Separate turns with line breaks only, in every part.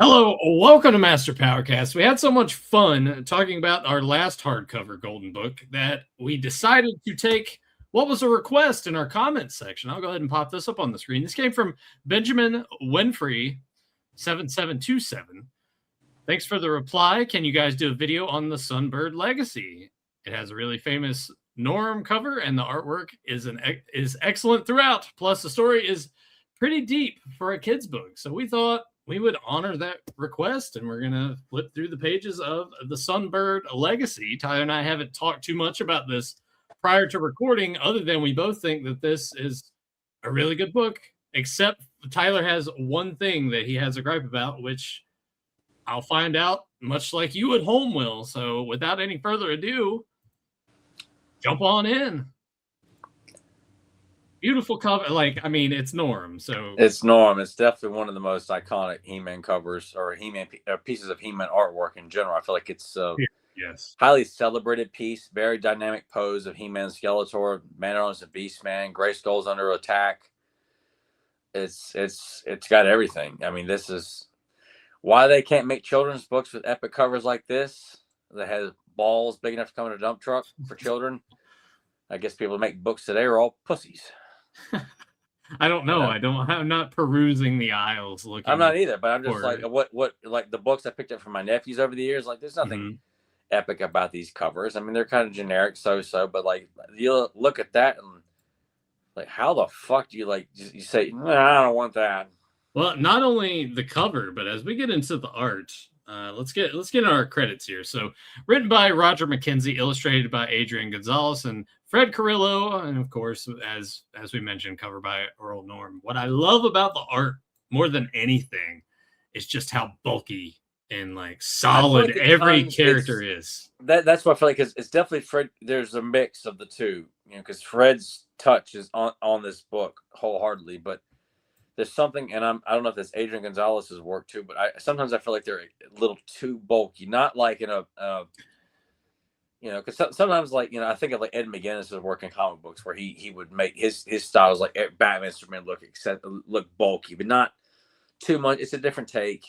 Hello, welcome to Master Powercast. We had so much fun talking about our last hardcover Golden Book that we decided to take what was a request in our comments section. I'll go ahead and pop this up on the screen. This came from Benjamin Winfrey 7727. Thanks for the reply. Can you guys do a video on the Sunbird Legacy? It has a really famous Norm cover, and the artwork is excellent throughout. Plus, the story is pretty deep for a kid's book. So we thought we would honor that request, and we're going to flip through the pages of the Sunbird Legacy. Tyler and I haven't talked too much about this prior to recording, other than we both think that this is a really good book, except Tyler has one thing that he has a gripe about, which I'll find out much like you at home will. So without any further ado, jump on in. Beautiful cover. It's Norm. So
it's Norm. It's definitely one of the most iconic He-Man covers or He-Man pieces of He-Man artwork in general. I feel like it's
yes,
highly celebrated piece. Very dynamic pose of He-Man, Skeletor, Man-at-Arms, and Beast-Man. Grayskull's under attack. It's got everything. I mean, this is why they can't make children's books with epic covers like this that has balls big enough to come in a dump truck for children. I guess people who make books today are all pussies.
I don't know. I'm not perusing the aisles looking.
I'm not either, but I'm just like what like the books I picked up from my nephews over the years. Like, there's nothing epic about these covers. I mean, they're kind of generic, so. But like, you look at that and like, how the fuck do you say, nah, I don't want that?
Well, not only the cover, but as we get into the art, let's get our credits here. So, written by Roger McKenzie, illustrated by Adrian Gonzalez and Fred Carrillo, and of course, as we mentioned, covered by Earl Norm. What I love about the art more than anything is just how bulky and like solid every character is.
That's what I feel like. It's definitely Fred. There's a mix of the two, because Fred's touch is on this book wholeheartedly, but there's something, and I don't know if that's Adrian Gonzalez's work too, but sometimes I feel like they're a little too bulky. Not like in a because sometimes, like, I think of like Ed McGuinness's work in comic books where he would make his styles like Batman, Superman look bulky, but not too much. It's a different take.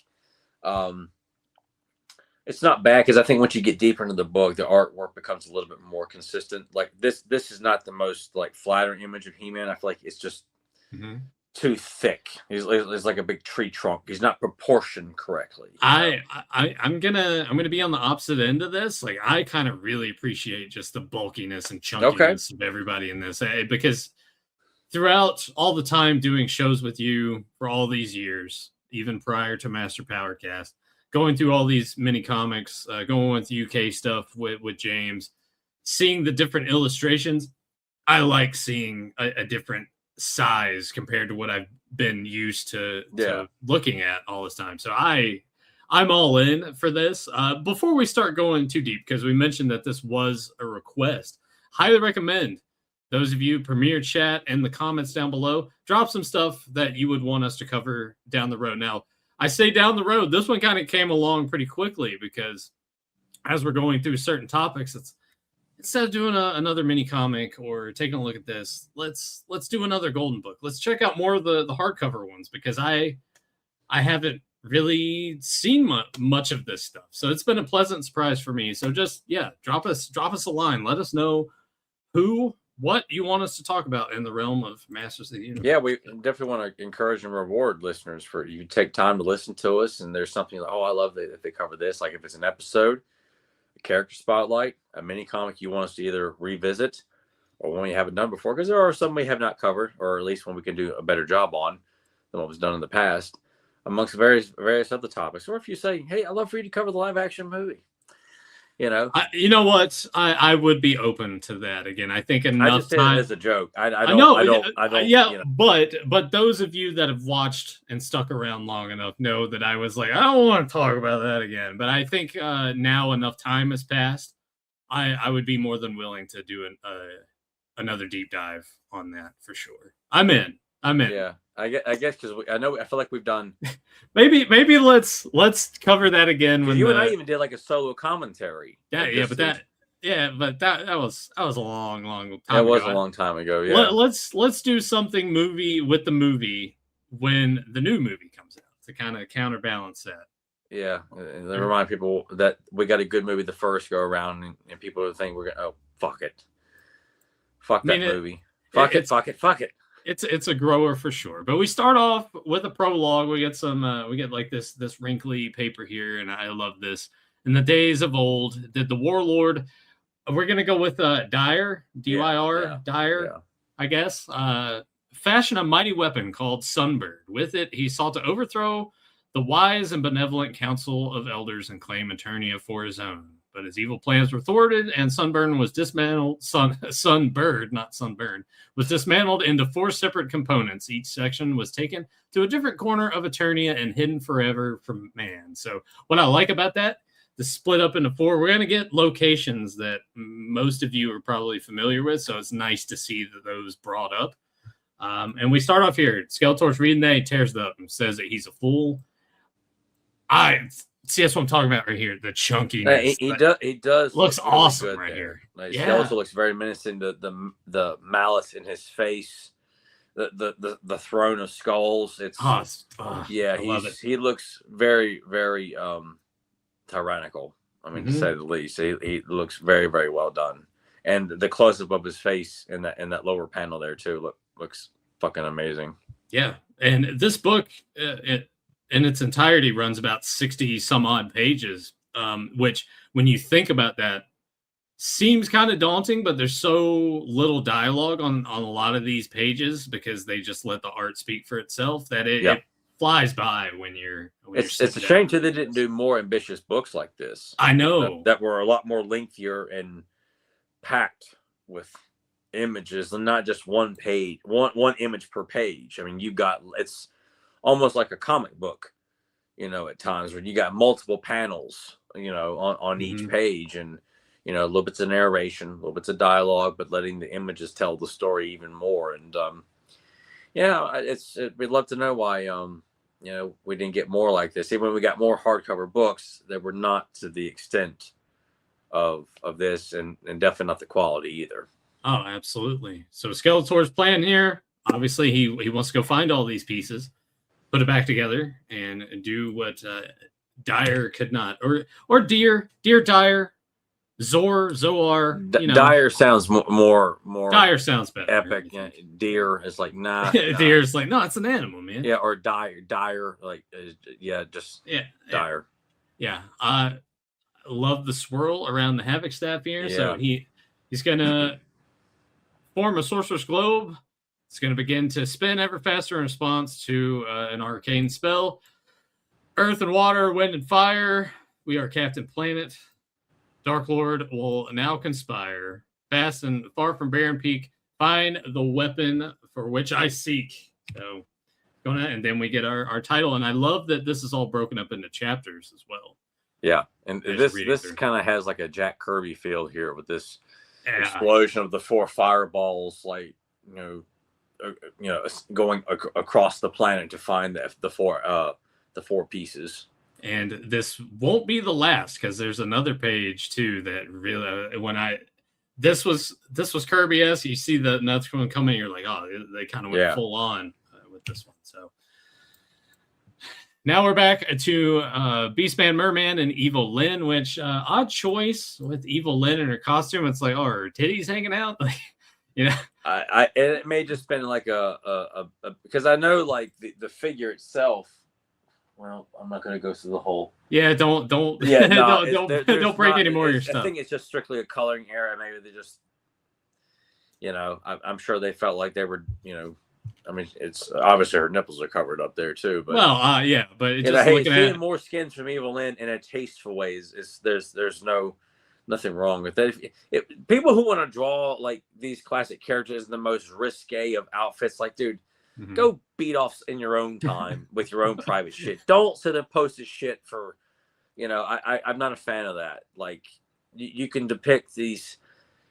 It's not bad, because I think once you get deeper into the book, the artwork becomes a little bit more consistent. Like this is not the most like flattering image of He-Man. I feel like it's just too thick. He's like a big tree trunk. He's not proportioned correctly.
I'm gonna be on the opposite end of this. Like, I kind of really appreciate just the bulkiness and chunkiness of everybody in this, because throughout all the time doing shows with you for all these years, even prior to Master Powercast, going through all these mini comics, going with UK stuff with James, seeing the different illustrations, I like seeing a different size compared to what I've been used to looking at all this time. So I'm all in for this. Before we start going too deep, because we mentioned that this was a request, highly recommend those of you Premiere Chat and the comments down below, drop some stuff that you would want us to cover down the road. Now, I say down the road, this one kind of came along pretty quickly, because as we're going through certain topics, it's instead of doing another mini comic or taking a look at this, let's do another Golden Book. Let's check out more of the hardcover ones, because I haven't really seen much of this stuff. So it's been a pleasant surprise for me. So just, drop us a line. Let us know what you want us to talk about in the realm of Masters of the Universe.
Yeah, we definitely want to encourage and reward listeners for you take time to listen to us. And there's something like, I love that they cover this. Like if it's an episode, a character spotlight, a mini comic you want us to either revisit or one we haven't done before, because there are some we have not covered, or at least one we can do a better job on than what was done in the past, amongst various other topics. Or if you say, hey, I'd love for you to cover the live action movie. You know
what? I would be open to that again. I think enough
I just did
time
it as a joke. I don't.
Yeah, but those of you that have watched and stuck around long enough know that I was like, I don't want to talk about that again. But I think now enough time has passed. I would be more than willing to do another deep dive on that for sure. I'm in.
Yeah, I guess because I feel like we've done.
maybe let's cover that again. When
you and I even did like a solo commentary.
But that was a long time ago.
It was a long time ago. Yeah.
Let's do something with the movie when the new movie comes out to kind of counterbalance that.
Yeah, and they remind people that we got a good movie the first go around, and people think we're gonna, oh, fuck it, fuck that movie, fuck it, fuck it, fuck it.
It's a grower for sure. But we start off with a prologue. We get we get like this wrinkly paper here, and I love this. In the days of old, did the warlord? We're gonna go with Dyer, Dyr, Dyer, I guess. Fashion a mighty weapon called Sunbird. With it, he sought to overthrow the wise and benevolent council of elders and claim Eternia for his own. But his evil plans were thwarted, and Sunburn was dismantled. Sunbird, not Sunburn, was dismantled into 4 separate components. Each section was taken to a different corner of Eternia and hidden forever from man. So, what I like about that, the split up into 4, we're going to get locations that most of you are probably familiar with. So, it's nice to see those brought up. And we start off here. Skeletor's reading that. He tears it up and says that he's a fool. See, that's what I'm talking about right here. The chunkiness.
He does.
Looks really awesome right here.
Like, Skeletor looks very menacing. The malice in his face. The throne of skulls. He looks very, very tyrannical. I mean, to say the least. He looks very, very well done. And the close up of his face in that lower panel there too looks fucking amazing.
Yeah, and this book, in its entirety, runs about 60 some odd pages, which, when you think about that, seems kind of daunting, but there's so little dialogue on a lot of these pages because they just let the art speak for itself that it flies by when you're.
It's a shame too they didn't do more ambitious books like this.
I know
that were a lot more lengthier and packed with images and not just one image per page. I mean, it's almost like a comic book, at times, when you got multiple panels, on each page, and little bits of narration, little bits of dialogue, but letting the images tell the story even more. And we'd love to know why we didn't get more like this. Even when we got more hardcover books, they were not to the extent of this, and definitely not the quality either.
Oh, absolutely. So Skeletor's plan here, obviously he wants to go find all these pieces, put it back together, and do what Dyer could not, or Dear Dyer, Zoar.
Dyer sounds more.
Dyer sounds better.
Epic. Deer is like nah.
Deer's like, no, it's an animal, man.
Yeah, or Dyer, like Dyer.
Yeah, I love the swirl around the Havoc staff here. Yeah. So he's gonna form a sorcerer's globe. It's going to begin to spin ever faster in response to an arcane spell. Earth and water, wind and fire. We are Captain Planet. Dark Lord will now conspire. Fast and far from Barren Peak, find the weapon for which I seek. So, and then we get our title. And I love that this is all broken up into chapters as well.
Yeah, and this kind of has like a Jack Kirby feel here with this explosion of the 4 fireballs, like going across the planet to find the 4 pieces.
And this won't be the last, because there's another page too that really this was Kirby-esque. You see the next one coming, you're like, oh, they kind of went full on with this one. So now we're back to Beastman, Merman, and Evil Lynn, which odd choice with Evil Lynn in her costume. It's like, oh, her titties hanging out, like,
it may just been like a because I know like the figure itself. Well, I'm not going to go through the whole.
Yeah, don't don't break any more of your stuff.
I think it's just strictly a coloring error. Maybe they just, I'm sure they felt like they were, I mean, it's obviously her nipples are covered up there too. But
but it's just looking
at more skins from Evil Lynn in a tasteful way is there's nothing wrong with that. If people who want to draw like these classic characters in the most risque of outfits, like, dude, go beat off in your own time with your own private shit. Don't sit and post this shit for, I'm not a fan of that. Like, you can depict these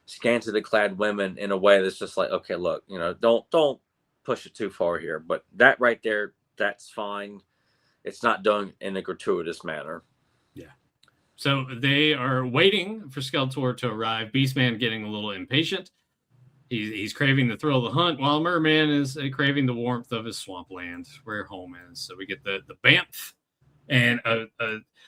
scantily clad women in a way that's just like, okay, look, don't push it too far here. But that right there, that's fine. It's not done in a gratuitous manner.
Yeah. So they are waiting for Skeletor to arrive. Beastman getting a little impatient. He's craving the thrill of the hunt, while Merman is craving the warmth of his swampland, where home is. So we get the Banff and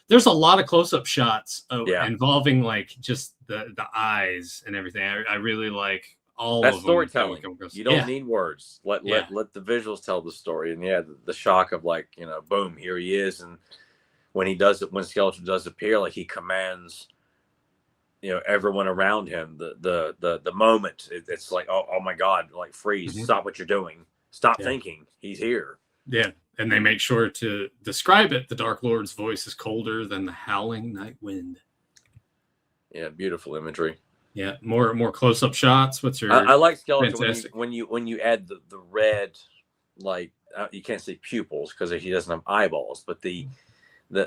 there's a lot of close-up shots
Yeah.
involving like just the eyes and everything. I really like all
That's
of them.
storytelling. You don't need words. Let the visuals tell the story. And the shock of like, boom, here he is. And when Skeletor does appear, like he commands, everyone around him, the moment it's like, oh my God, like freeze, stop what you're doing. Stop thinking. He's here.
Yeah. And they make sure to describe it. The Dark Lord's voice is colder than the howling night wind.
Yeah, beautiful imagery.
Yeah, more close-up shots. What's your?
I like Skeletor when you add the red, like you can't say pupils because he doesn't have eyeballs, but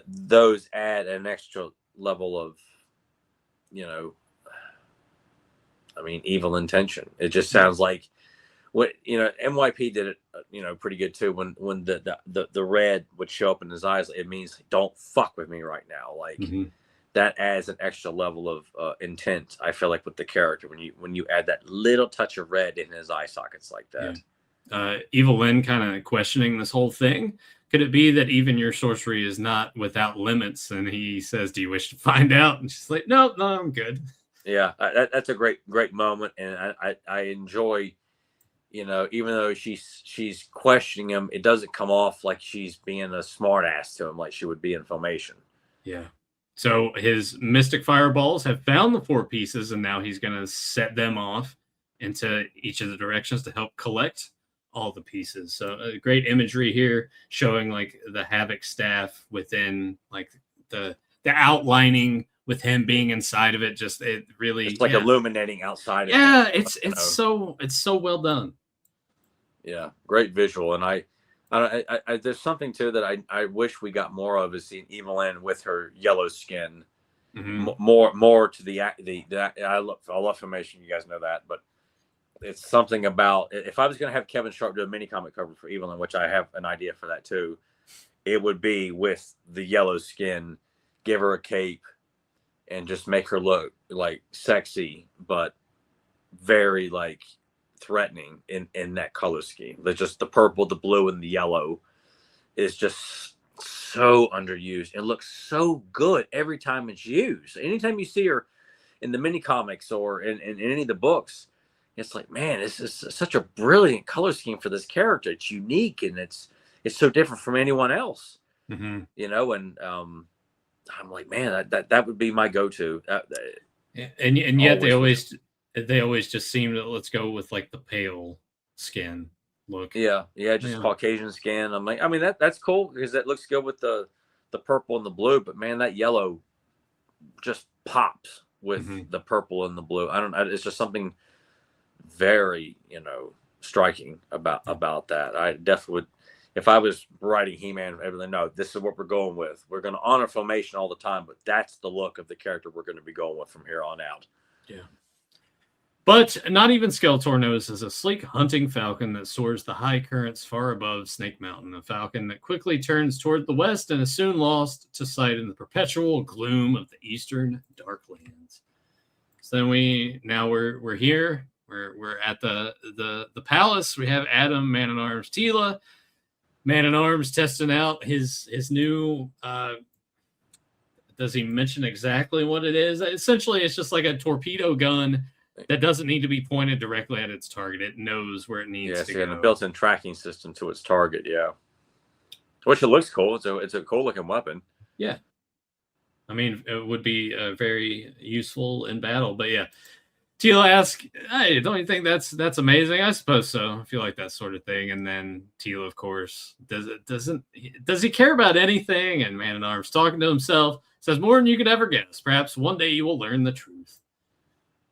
those add an extra level of, evil intention. It just sounds like. What NYP did it pretty good too. When the red would show up in his eyes, it means don't fuck with me right now. Like that adds an extra level of intent. I feel like with the character when you add that little touch of red in his eye sockets like that.
Yeah. Evil Lynn kind of questioning this whole thing. Could it be that even your sorcery is not without limits? And he says, "Do you wish to find out?" And she's like, "No, I'm good."
Yeah, that's a great moment, and I enjoy. Even though she's questioning him, it doesn't come off like she's being a smart ass to him like she would be in Filmation.
Yeah. So his mystic fireballs have found the 4 pieces, and now he's going to set them off into each of the directions to help collect all the pieces. So great imagery here showing like the Havoc staff within like the outlining with him being inside of it. Just it really
it's like illuminating outside.
Yeah, it's so well done.
Yeah, great visual, and I there's something too that I wish we got more of is seeing Evil Lynn with her yellow skin, more to the I love Filmation, you guys know that, but it's something about if I was going to have Kevin Sharp do a mini comic cover for Evil Lynn, which I have an idea for that too, it would be with the yellow skin, give her a cape, and just make her look like sexy, but very like threatening in that color scheme. There's just the purple, the blue, and the yellow is just so underused. It looks so good every time it's used. Anytime you see her in the mini comics or in any of the books, it's like, man, this is such a brilliant color scheme for this character. It's unique and it's so different from anyone else. And I'm like, man, that would be my go-to.
And yet they always just seem to let's go with like the pale skin look.
Yeah, just Caucasian skin. I'm like, I mean that's cool because that looks good with the purple and the blue. But man, that yellow just pops with the purple and the blue. It's just something very striking about that. I definitely would. If I was writing He-Man, everything, no, this is what we're going with. We're going to honor Filmation all the time, but that's the look of the character we're going to be going with from here on out.
Yeah. But not even Skeletor knows is a sleek hunting falcon that soars the high currents far above Snake Mountain, a falcon that quickly turns toward the west and is soon lost to sight in the perpetual gloom of the eastern Darklands. So then we're here. We're at the palace. We have Adam, Man-at-Arms, Teela. Man-at-Arms testing out his new does he mention exactly what it is? Essentially, it's just like a torpedo gun that doesn't need to be pointed directly at its target. It knows where it needs to go.
And a built-in tracking system to its target, which it looks cool. It's a cool-looking weapon.
Yeah. I mean, it would be very useful in battle, but yeah. Teela asks, "Hey, don't you think that's amazing?" I suppose so. I feel like that sort of thing. And then Teela, of course, does he care about anything? And Man-at-Arms talking to himself says more than you could ever guess. Perhaps one day you will learn the truth.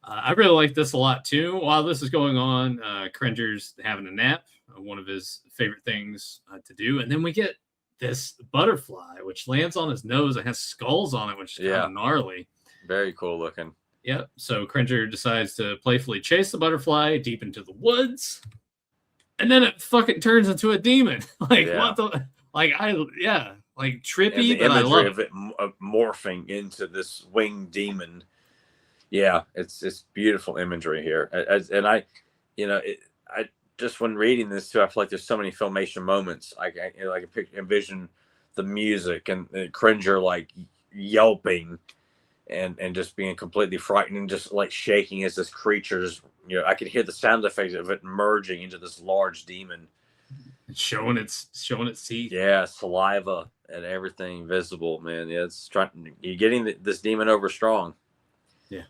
I really like this a lot too. While this is going on, Cringer's having a nap, one of his favorite things to do, and then we get this butterfly which lands on his nose and has skulls on it, which is kind of gnarly.
Very cool looking.
Yep. So Cringer decides to playfully chase the butterfly deep into the woods, and then it fucking turns into a demon. What the? Trippy, but I love
it. Morphing into this winged demon. Yeah, it's beautiful imagery here, and I just when reading this too, I feel like there's so many Filmation moments. I can envision the music and Cringer like yelping and just being completely frightened and just like shaking as this creature's, I could hear the sound effects of it merging into this large demon.
It's showing its teeth.
Yeah, saliva and everything visible, man. Yeah, it's trying. You're getting this demon over strong.
Yeah.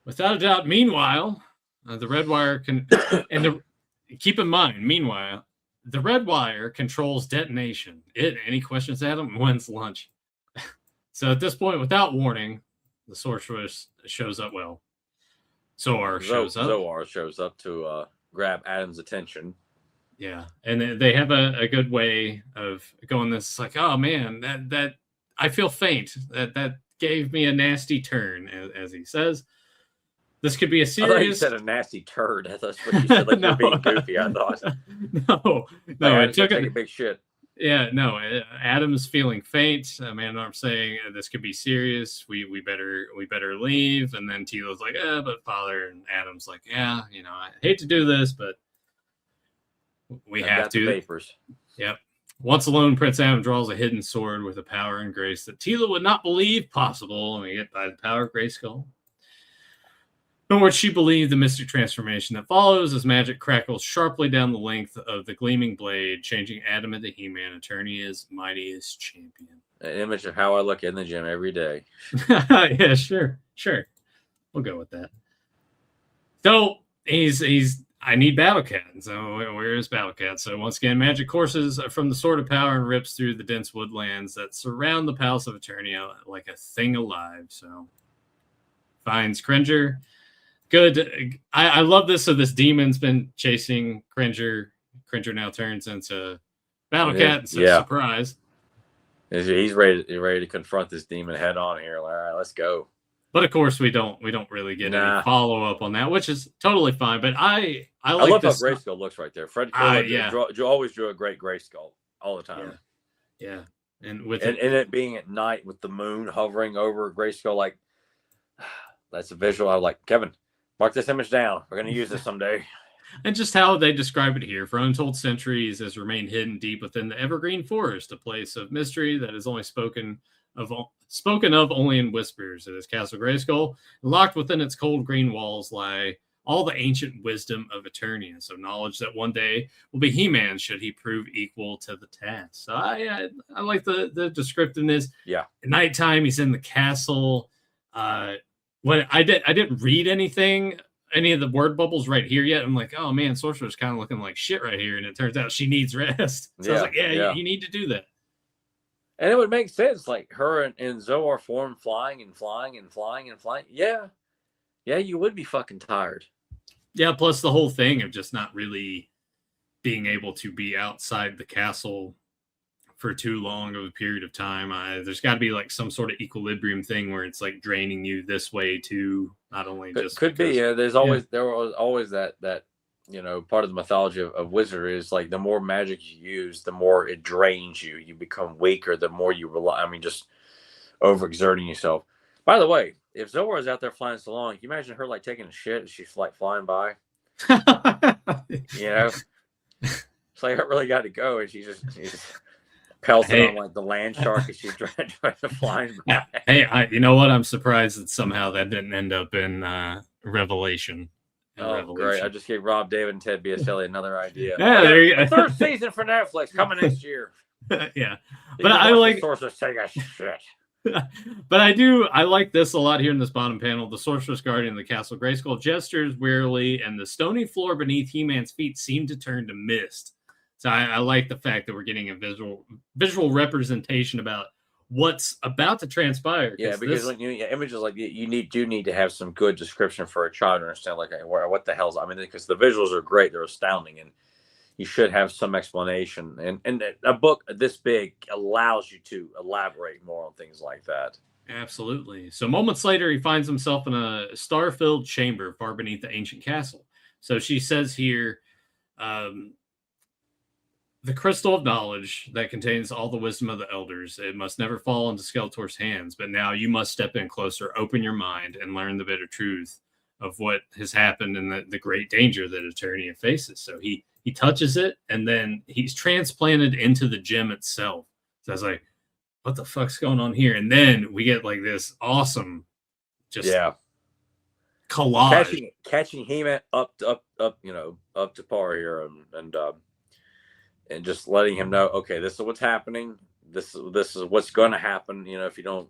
Without a doubt. Meanwhile, the red wire can, and keep in mind. Meanwhile, the red wire controls detonation. Any questions, Adam? When's lunch? So at this point, without warning, the sorceress shows up. Well, Zoar shows up.
Zoar shows up to grab Adam's attention.
Yeah, and they have a good way of going. This like, oh man, that I feel faint. That gave me a nasty turn, as he says. This could be a serious.
I thought you said a nasty turd. That's what you said. Like no. You're being goofy. I thought.
No. It took
a big shit.
Yeah, no. Adam's feeling faint. Amanda, I'm saying this could be serious. We better leave. And then Teela's like, but Father, and Adam's like, yeah, I hate to do this, but we have to.
Papers.
Yep. Once alone, Prince Adam draws a hidden sword with a power and grace that Teela would not believe possible. And we get by the power of Grayskull. Nor would she believe the mystic transformation that follows as magic crackles sharply down the length of the gleaming blade, changing Adam into He-Man, Eternia's mightiest champion.
An image of how I look in the gym every day.
Yeah, sure. We'll go with that. So I need Battle Cat. So where is Battle Cat? So once again, magic courses from the Sword of Power and rips through the dense woodlands that surround the Palace of Eternia like a thing alive. So finds Cringer. Good. I love this. So this demon's been chasing Cringer. Cringer now turns into Battle Cat. And says, surprise.
He's ready to confront this demon head on here. All right, let's go.
But of course, we don't really get any follow up on that, which is totally fine. But I like
love
this.
how Grayskull looks right there. Fred always drew a great Grayskull all the time.
Yeah. And with
it being at night with the moon hovering over Grayskull, like that's a visual. I was like, Kevin, mark this image down. We're going to use this someday.
And just how they describe it here. For untold centuries has remained hidden deep within the evergreen forest, a place of mystery that is only spoken of only in whispers. It is Castle Grayskull. Locked within its cold green walls lie all the ancient wisdom of Eternia. So knowledge that one day will be He-Man should he prove equal to the task. So I like the descriptiveness.
Yeah.
At nighttime, he's in the castle. When I didn't read any of the word bubbles right here yet. I'm like, oh man, Sorcerer's kind of looking like shit right here. And it turns out she needs rest. So I was like, you need to do that.
And it would make sense, like her in Zoar form flying. Yeah, you would be fucking tired.
Yeah, plus the whole thing of just not really being able to be outside the castle for too long of a period of time. There's got to be like some sort of equilibrium thing where it's like draining you this way too. Not only just
could be. Yeah, there was always that part of the mythology of wizardry is like the more magic you use, the more it drains you. You become weaker. The more you rely. I mean, just overexerting yourself. By the way, if Zoar is out there flying so long, can you imagine her like taking a shit as she's like flying by? It's like I really got to go, and she's pelting on like the land shark as she's trying to fly by.
Hey, you know what? I'm surprised that somehow that didn't end up in Revelation.
Great! I just gave Rob, David, and Ted Biaselli another idea.
Yeah, there you go.
Third season for Netflix coming next year.
Yeah, but I like
Sorceress take a shit.
But I like this a lot here in this bottom panel. The Sorceress Guardian of the Castle Grayskull gestures wearily, and the stony floor beneath He-Man's feet seem to turn to mist. So I like the fact that we're getting a visual representation about what's about to transpire.
Yeah, because images like you need to have some good description for a child to understand, like what the hell's. I mean, because the visuals are great, they're astounding, and you should have some explanation. And a book this big allows you to elaborate more on things like that.
Absolutely. So moments later, he finds himself in a star-filled chamber far beneath the ancient castle. So she says here, the crystal of knowledge that contains all the wisdom of the elders, it must never fall into Skeletor's hands. But now you must step in closer, open your mind, and learn the bitter truth of what has happened and the great danger that Eternia faces. So he he touches it, and then he's transplanted into the gem itself. So I was like, what the fuck's going on here? And then we get like this awesome collage.
Catching He-Man up, up to par here, and just letting him know, okay, this is what's happening. This is what's going to happen. If you don't,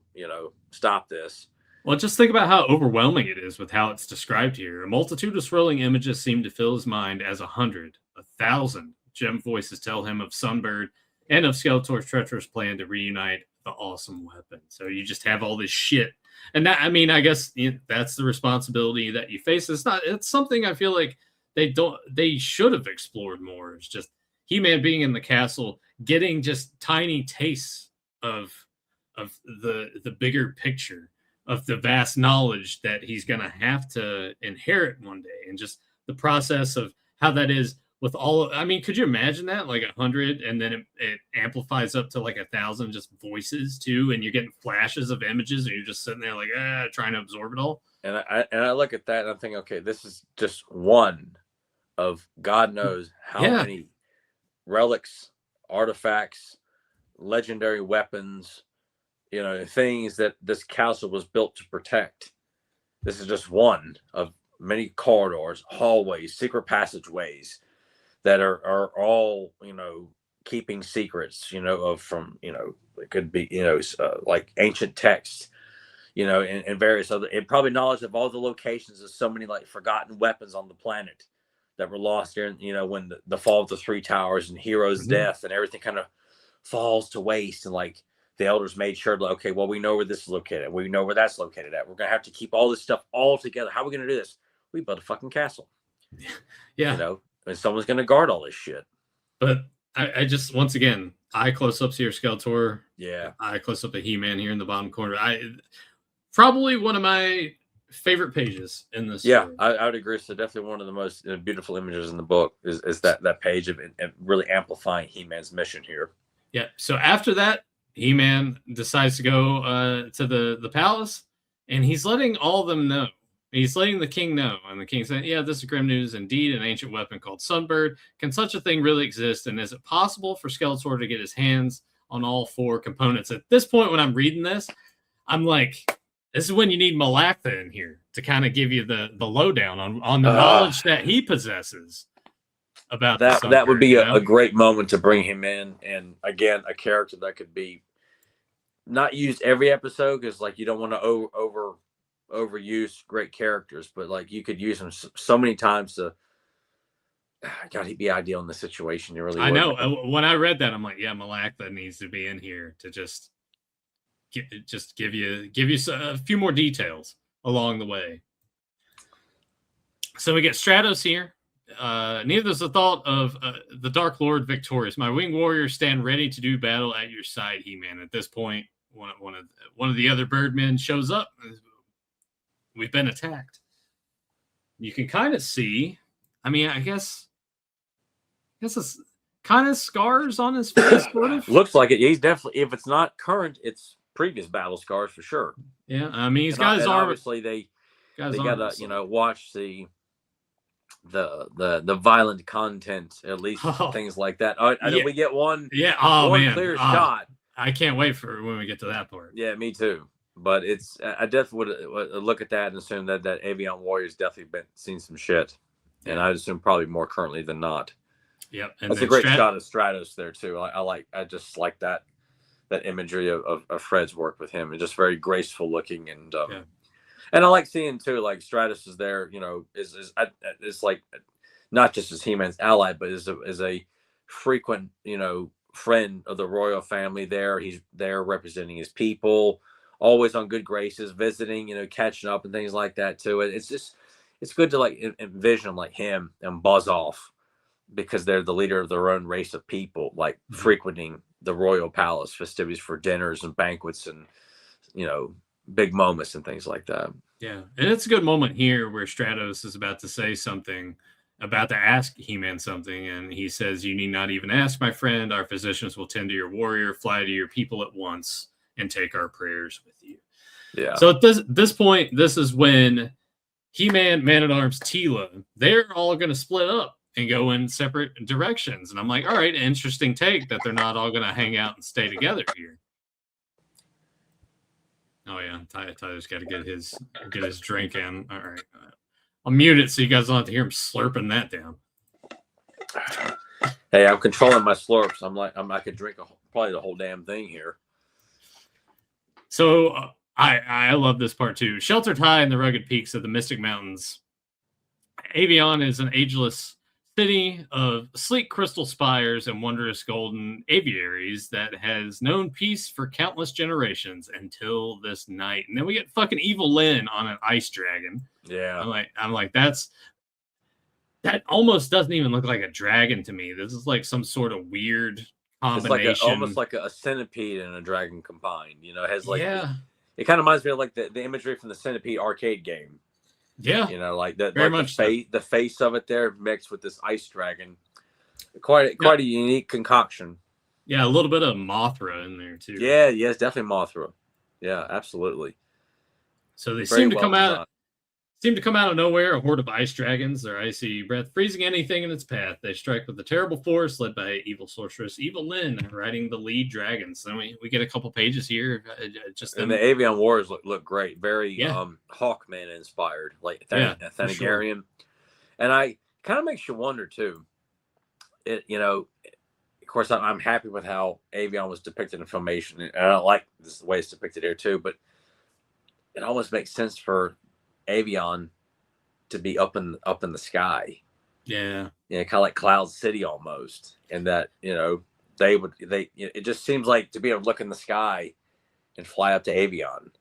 stop this.
Well, just think about how overwhelming it is with how it's described here. A multitude of swirling images seem to fill his mind as 100, 1,000 gem voices tell him of Sunbird and of Skeletor's treacherous plan to reunite the awesome weapon. So you just have all this shit. And that, I guess that's the responsibility that you face. It's something I feel like they should have explored more. It's just He-Man being in the castle, getting just tiny tastes of the bigger picture, of the vast knowledge that he's going to have to inherit one day, and just the process of how that is with all. Could you imagine that, like 100, and then it amplifies up to like 1,000 just voices too, and you're getting flashes of images, and you're just sitting there like trying to absorb it all.
And I look at that and I'm thinking, okay, this is just one of God knows how many relics, artifacts, legendary weapons, things that this castle was built to protect. This is just one of many corridors, hallways, secret passageways that are all, keeping secrets, it could be, like ancient texts, and various other, and probably knowledge of all the locations of so many like forgotten weapons on the planet that were lost during, when the fall of the Three Towers and Hero's death, and everything kind of falls to waste. And like, the elders made sure, like, okay, well, we know where this is located. We know where that's located at. We're going to have to keep all this stuff all together. How are we going to do this? We built a fucking castle.
Yeah.
And someone's going to guard all this shit.
But I just, once again, eye close-ups here, Skeletor.
Yeah.
Eye close-up of He-Man here in the bottom corner. Probably one of my favorite pages in this story.
I would agree. So definitely one of the most beautiful images in the book is that page of really amplifying He-Man's mission here.
Yeah. So after that, He-Man decides to go to the palace, and he's letting all of them know. He's letting the king know, and the king said, yeah, this is grim news. Indeed, an ancient weapon called Sunbird. Can such a thing really exist? And is it possible for Skeletor to get his hands on all 4 components? At this point, when I'm reading this, I'm like, this is when you need Malactha in here to kind of give you the lowdown on the knowledge that he possesses about
that. That would be a great moment to bring him in. And again, a character that could be not used every episode, because like you don't want to overuse great characters, but like you could use him so many times to. God, he'd be ideal in the situation. He really.
I know. When I read that, I'm like, yeah, Malactha needs to be in here to just give you a few more details along the way. So we get Stratos here. Neither is the thought of the Dark Lord victorious. My winged warriors stand ready to do battle at your side, He-Man. At this point, one of the other Birdmen shows up. We've been attacked. You can kind of see. I guess it's kind of scars on his face, sort of.
Looks like it. He's definitely. If it's not current, it's previous battle scars for sure.
Yeah, he's got his arm.
Obviously, they gotta watch the violent content, at least things like that. We get one.
Yeah.
One clear shot.
I can't wait for when we get to that part.
Yeah, me too. But I definitely would look at that and assume that Avian warrior's definitely seen some shit, and I'd assume probably more currently than not.
Yep,
and that's a great shot of Stratos there too. I just like that imagery of Fred's work with him. It's just very graceful looking, and and I like seeing too, like Stratos is there. Is like not just as He-Man's ally, but is a frequent friend of the royal family. There, he's there representing his people. Always on good graces, visiting, catching up and things like that too. It's good to like envision like him and buzz off, because they're the leader of their own race of people, like frequenting the royal palace festivities for dinners and banquets and big moments and things like that.
Yeah, and it's a good moment here where Stratos is about to say something, about to ask He-Man something, and he says, "You need not even ask, my friend. Our physicians will tend to your warrior, fly to your people at once, and take our prayers with you." Yeah. So at this point, this is when He-Man, Man-at-Arms, Teela, they're all going to split up. and go in separate directions. And I'm like, all right, interesting take that they're not all going to hang out and stay together here. Oh yeah, Tyler's got to get his drink in. All right, I'll mute it so you guys don't have to hear him slurping that down.
Hey, I'm controlling my slurps. I could drink probably the whole damn thing here.
So I love this part too. Sheltered high in the rugged peaks of the Mystic Mountains, Avian is an ageless city of sleek crystal spires and wondrous golden aviaries that has known peace for countless generations until this night. And then we get fucking Evil Lyn on an ice dragon.
Yeah.
I'm like, that almost doesn't even look like a dragon to me. This is like some sort of weird combination.
It's like almost like a centipede and a dragon combined. You know, it has like it kind of reminds me of like the imagery from the Centipede arcade game.
Yeah,
you know, like that.
Very
like
much
the face of it there mixed with this ice dragon. Quite a unique concoction.
Yeah, a little bit of Mothra in there too.
Yeah, yes, definitely Mothra. Yeah, absolutely.
So they seem to come out of nowhere, a horde of ice dragons, their icy breath freezing anything in its path. They strike with a terrible force led by evil sorceress Evil Lyn riding the lead dragons. So we get a couple pages here.
And the Avian Wars look great. Very Hawkman inspired, like Thanagarian. Sure. And I kind of makes you wonder too. Of course, I'm happy with how Avian was depicted in Filmation. And I don't like this way it's depicted here too, but it almost makes sense for Avian to be up in the sky.
Yeah,
kind of like Cloud City almost. And that, it just seems like to be able to look in the sky and fly up to Avian.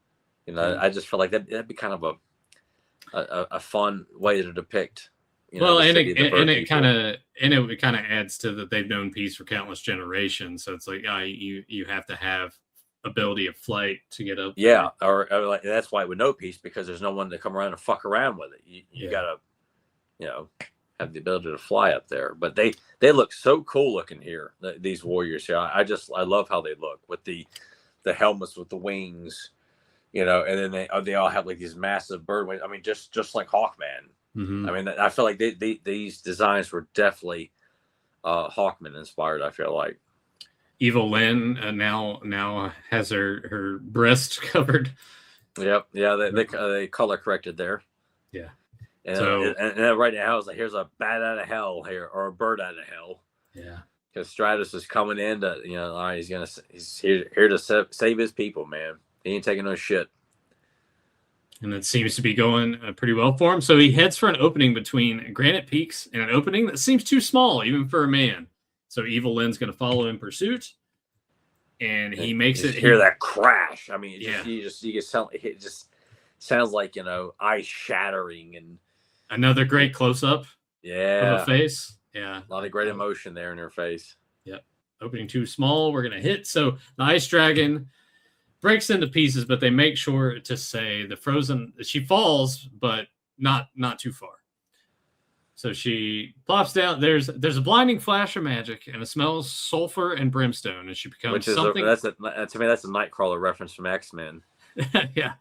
I just feel like that'd be kind of a fun way to depict.
It kind of adds to that they've known peace for countless generations. So it's like, you have to have ability of flight to get up.
Yeah, or like that's why it would know peace, because there's no one to come around and fuck around with it. You gotta, have the ability to fly up there. But they look so cool looking here. These warriors here, I love how they look with the helmets with the wings, and then they all have like these massive bird wings. I mean, just like Hawkman.
Mm-hmm.
I mean, I feel like these designs were definitely Hawkman inspired. I feel like
Evil Lyn now has her breast covered.
Yep, yeah, they color corrected there.
Yeah,
and right now it's like here's a bat out of hell here, or a bird out of hell.
Yeah,
because Stratus is coming in to he's here to save his people, man. He ain't taking no shit.
And it seems to be going pretty well for him. So he heads for an opening between granite peaks and an opening that seems too small, even for a man. So Evil Lyn's going to follow in pursuit. And he makes it.
Hear that crash. I mean, it just sounds like, ice shattering and
another great close up.
Yeah.
Of a face. Yeah.
A lot of great emotion there in her face.
Yep. Opening too small. We're going to hit. So the ice dragon breaks into pieces, but they make sure to say she falls, but not too far. So she plops down. There's a blinding flash of magic, and it smells sulfur and brimstone, and she becomes something.
To me, that's a Nightcrawler reference from X-Men.
Yeah,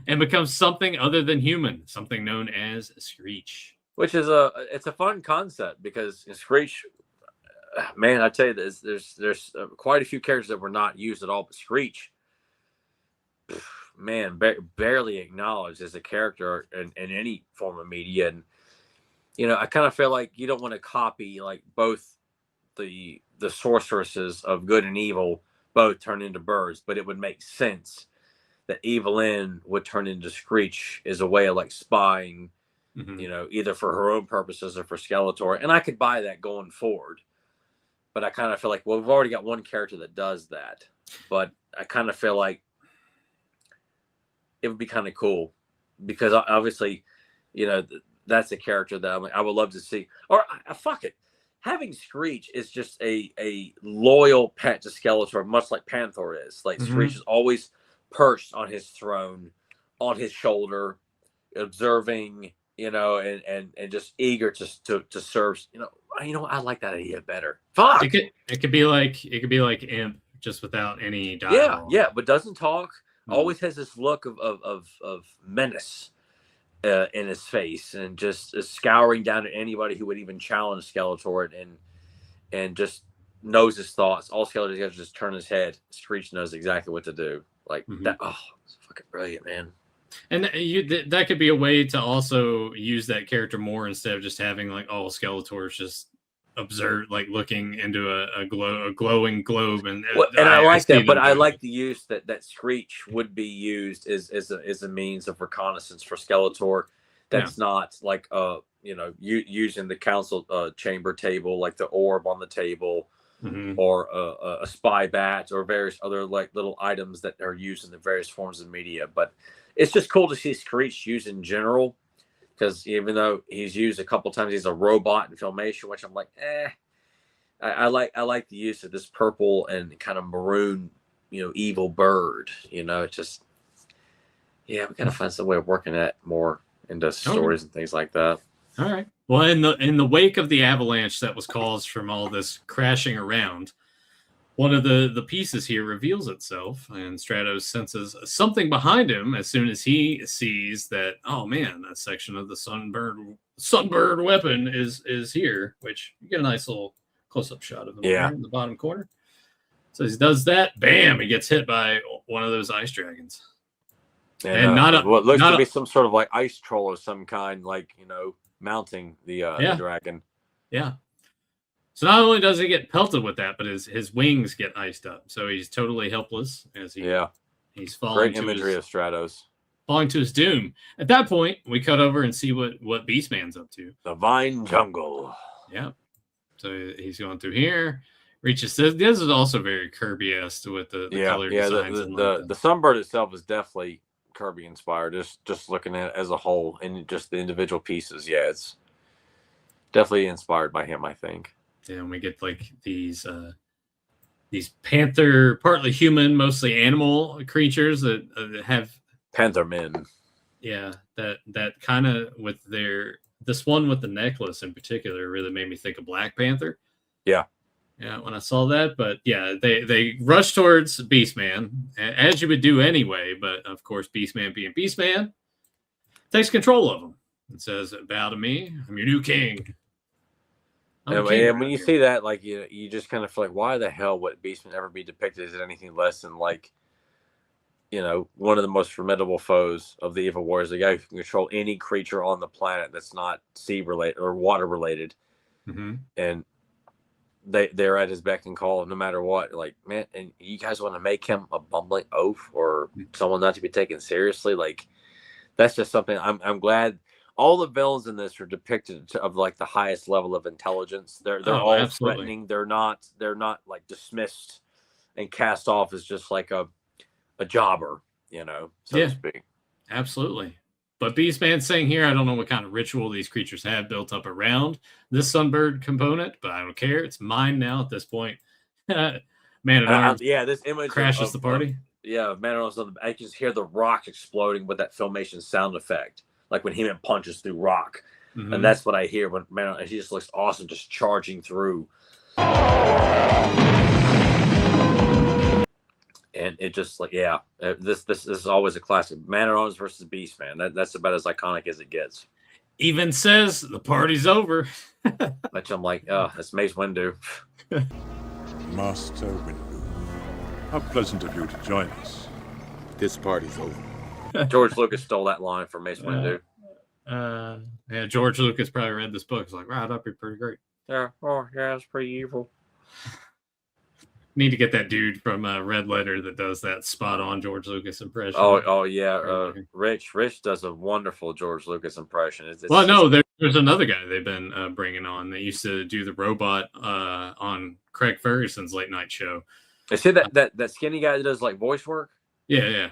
and becomes something other than human, something known as Screech.
Which is it's a fun concept, because Screech, man, I tell you, there's quite a few characters that were not used at all, but Screech, man, barely acknowledged as a character in any form of media. And I kind of feel like you don't want to copy like both the sorceresses of good and evil both turn into birds, but it would make sense that Evil Lyn would turn into Screech as a way of like spying, either for her own purposes or for Skeletor. And I could buy that going forward, but I kind of feel like, well, we've already got one character that does that, but I kind of feel like it would be kind of cool, because obviously, that's a character that I would love to see. Or fuck it, having Screech is just a loyal pet to Skeletor, much like Panther is. Like Screech is always perched on his throne, on his shoulder, observing, and just eager to serve. I like that idea better. Fuck.
It could be like Imp, just without any dialogue.
Yeah, but doesn't talk. Always has this look of menace, in his face, and just scouring down at anybody who would even challenge Skeletor, and just knows his thoughts. All Skeletor does is just turn his head. Screech knows exactly what to do. Like that. Oh, it's fucking brilliant, man.
And that could be a way to also use that character more instead of just having like all Skeletor's just observe, like looking into a glowing globe. And
I like that, but I like the use that Screech would be used as a means of reconnaissance for Skeletor. That's not like using the council chamber table, like the orb on the table, or a spy bat, or various other like little items that are used in the various forms of media. But it's just cool to see Screech used in general, because even though he's used a couple times, he's a robot in Filmation, which I'm like, I like the use of this purple and kind of maroon, evil bird. It's just, we gotta find some way of working that more into stories and things like that.
All right. Well, in the wake of the avalanche that was caused from all this crashing around, one of the pieces here reveals itself, and Stratos senses something behind him as soon as he sees that, oh man, that section of the Sunbird weapon is here, which you get a nice little close-up shot of him in the bottom corner. So he does that, bam, he gets hit by one of those ice dragons.
And what looks to be some sort of like ice troll of some kind, like, mounting the dragon.
Yeah. So not only does he get pelted with that, but his wings get iced up. So he's totally helpless as he's falling.
Great imagery of Stratos.
Falling to his doom. At that point, we cut over and see what Beastman's up to.
The Vine Jungle.
Yeah. So he's going through here. Reaches. This is also very Kirby-esque with the color designs.
The Sunbird itself is definitely Kirby inspired. Just looking at it as a whole and just the individual pieces. Yeah, it's definitely inspired by him, I think.
And we get like these panther, partly human, mostly animal creatures that have
panther men.
Yeah, that kind of with this one with the necklace in particular really made me think of Black Panther.
Yeah,
when I saw that, but yeah, they rush towards Beastman as you would do anyway. But of course, Beastman being Beastman takes control of him and says, "Bow to me. I'm your new king."
And when you see that, like you just kind of feel like, why the hell would Beastman ever be depicted as anything less than like, one of the most formidable foes of the evil warriors, the guy who can control any creature on the planet that's not sea related or water related, and they're at his beck and call no matter what. Like, man, and you guys want to make him a bumbling oaf or someone not to be taken seriously? Like, that's just something I'm glad. All the villains in this are depicted of like the highest level of intelligence. They're all absolutely threatening. They're not like dismissed and cast off as just like a jobber, so to speak.
Absolutely. But Beastman's saying here, I don't know what kind of ritual these creatures have built up around this Sunbird component, but I don't care. It's mine now at this point. Man at Arms.
This image
crashes the party.
Man at Arms. I can just hear the rock exploding with that Filmation sound effect. Like when He-Man punches through rock. And that's what I hear when he just looks awesome, just charging through. And it just like, this is always a classic. Man at Arms versus Beastman. That's about as iconic as it gets.
Even says the party's over.
Which I'm like, that's Mace Windu.
Master Windu, how pleasant of you to join us.
This party's over.
George Lucas stole that line from Mace Windu.
George Lucas probably read this book. It's like, right, that'd be pretty great.
Yeah. Oh, yeah, it's pretty evil.
Need to get that dude from Red Letter that does that spot on George Lucas impression.
Oh yeah. Rich does a wonderful George Lucas impression.
There's another guy they've been bringing on. They used to do the robot on Craig Ferguson's late night show.
I see that skinny guy that does like voice work.
Yeah.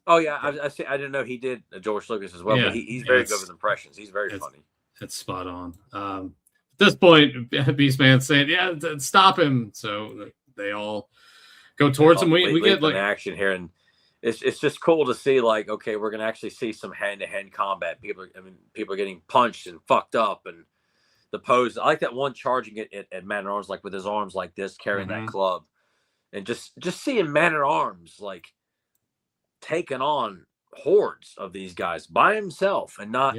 Oh yeah, I didn't know he did George Lucas as well. Yeah, but he's very good with impressions. He's very funny.
It's spot on. At this point, Beastman's saying, "Yeah, stop him." So they all go towards him. We get like
action here, and it's just cool to see. Like, okay, we're gonna actually see some hand-to-hand combat. People are getting punched and fucked up, and the pose. I like that one charging at Man at Arms, like with his arms like this, carrying that club, and just seeing Man at Arms like taking on hordes of these guys by himself and not,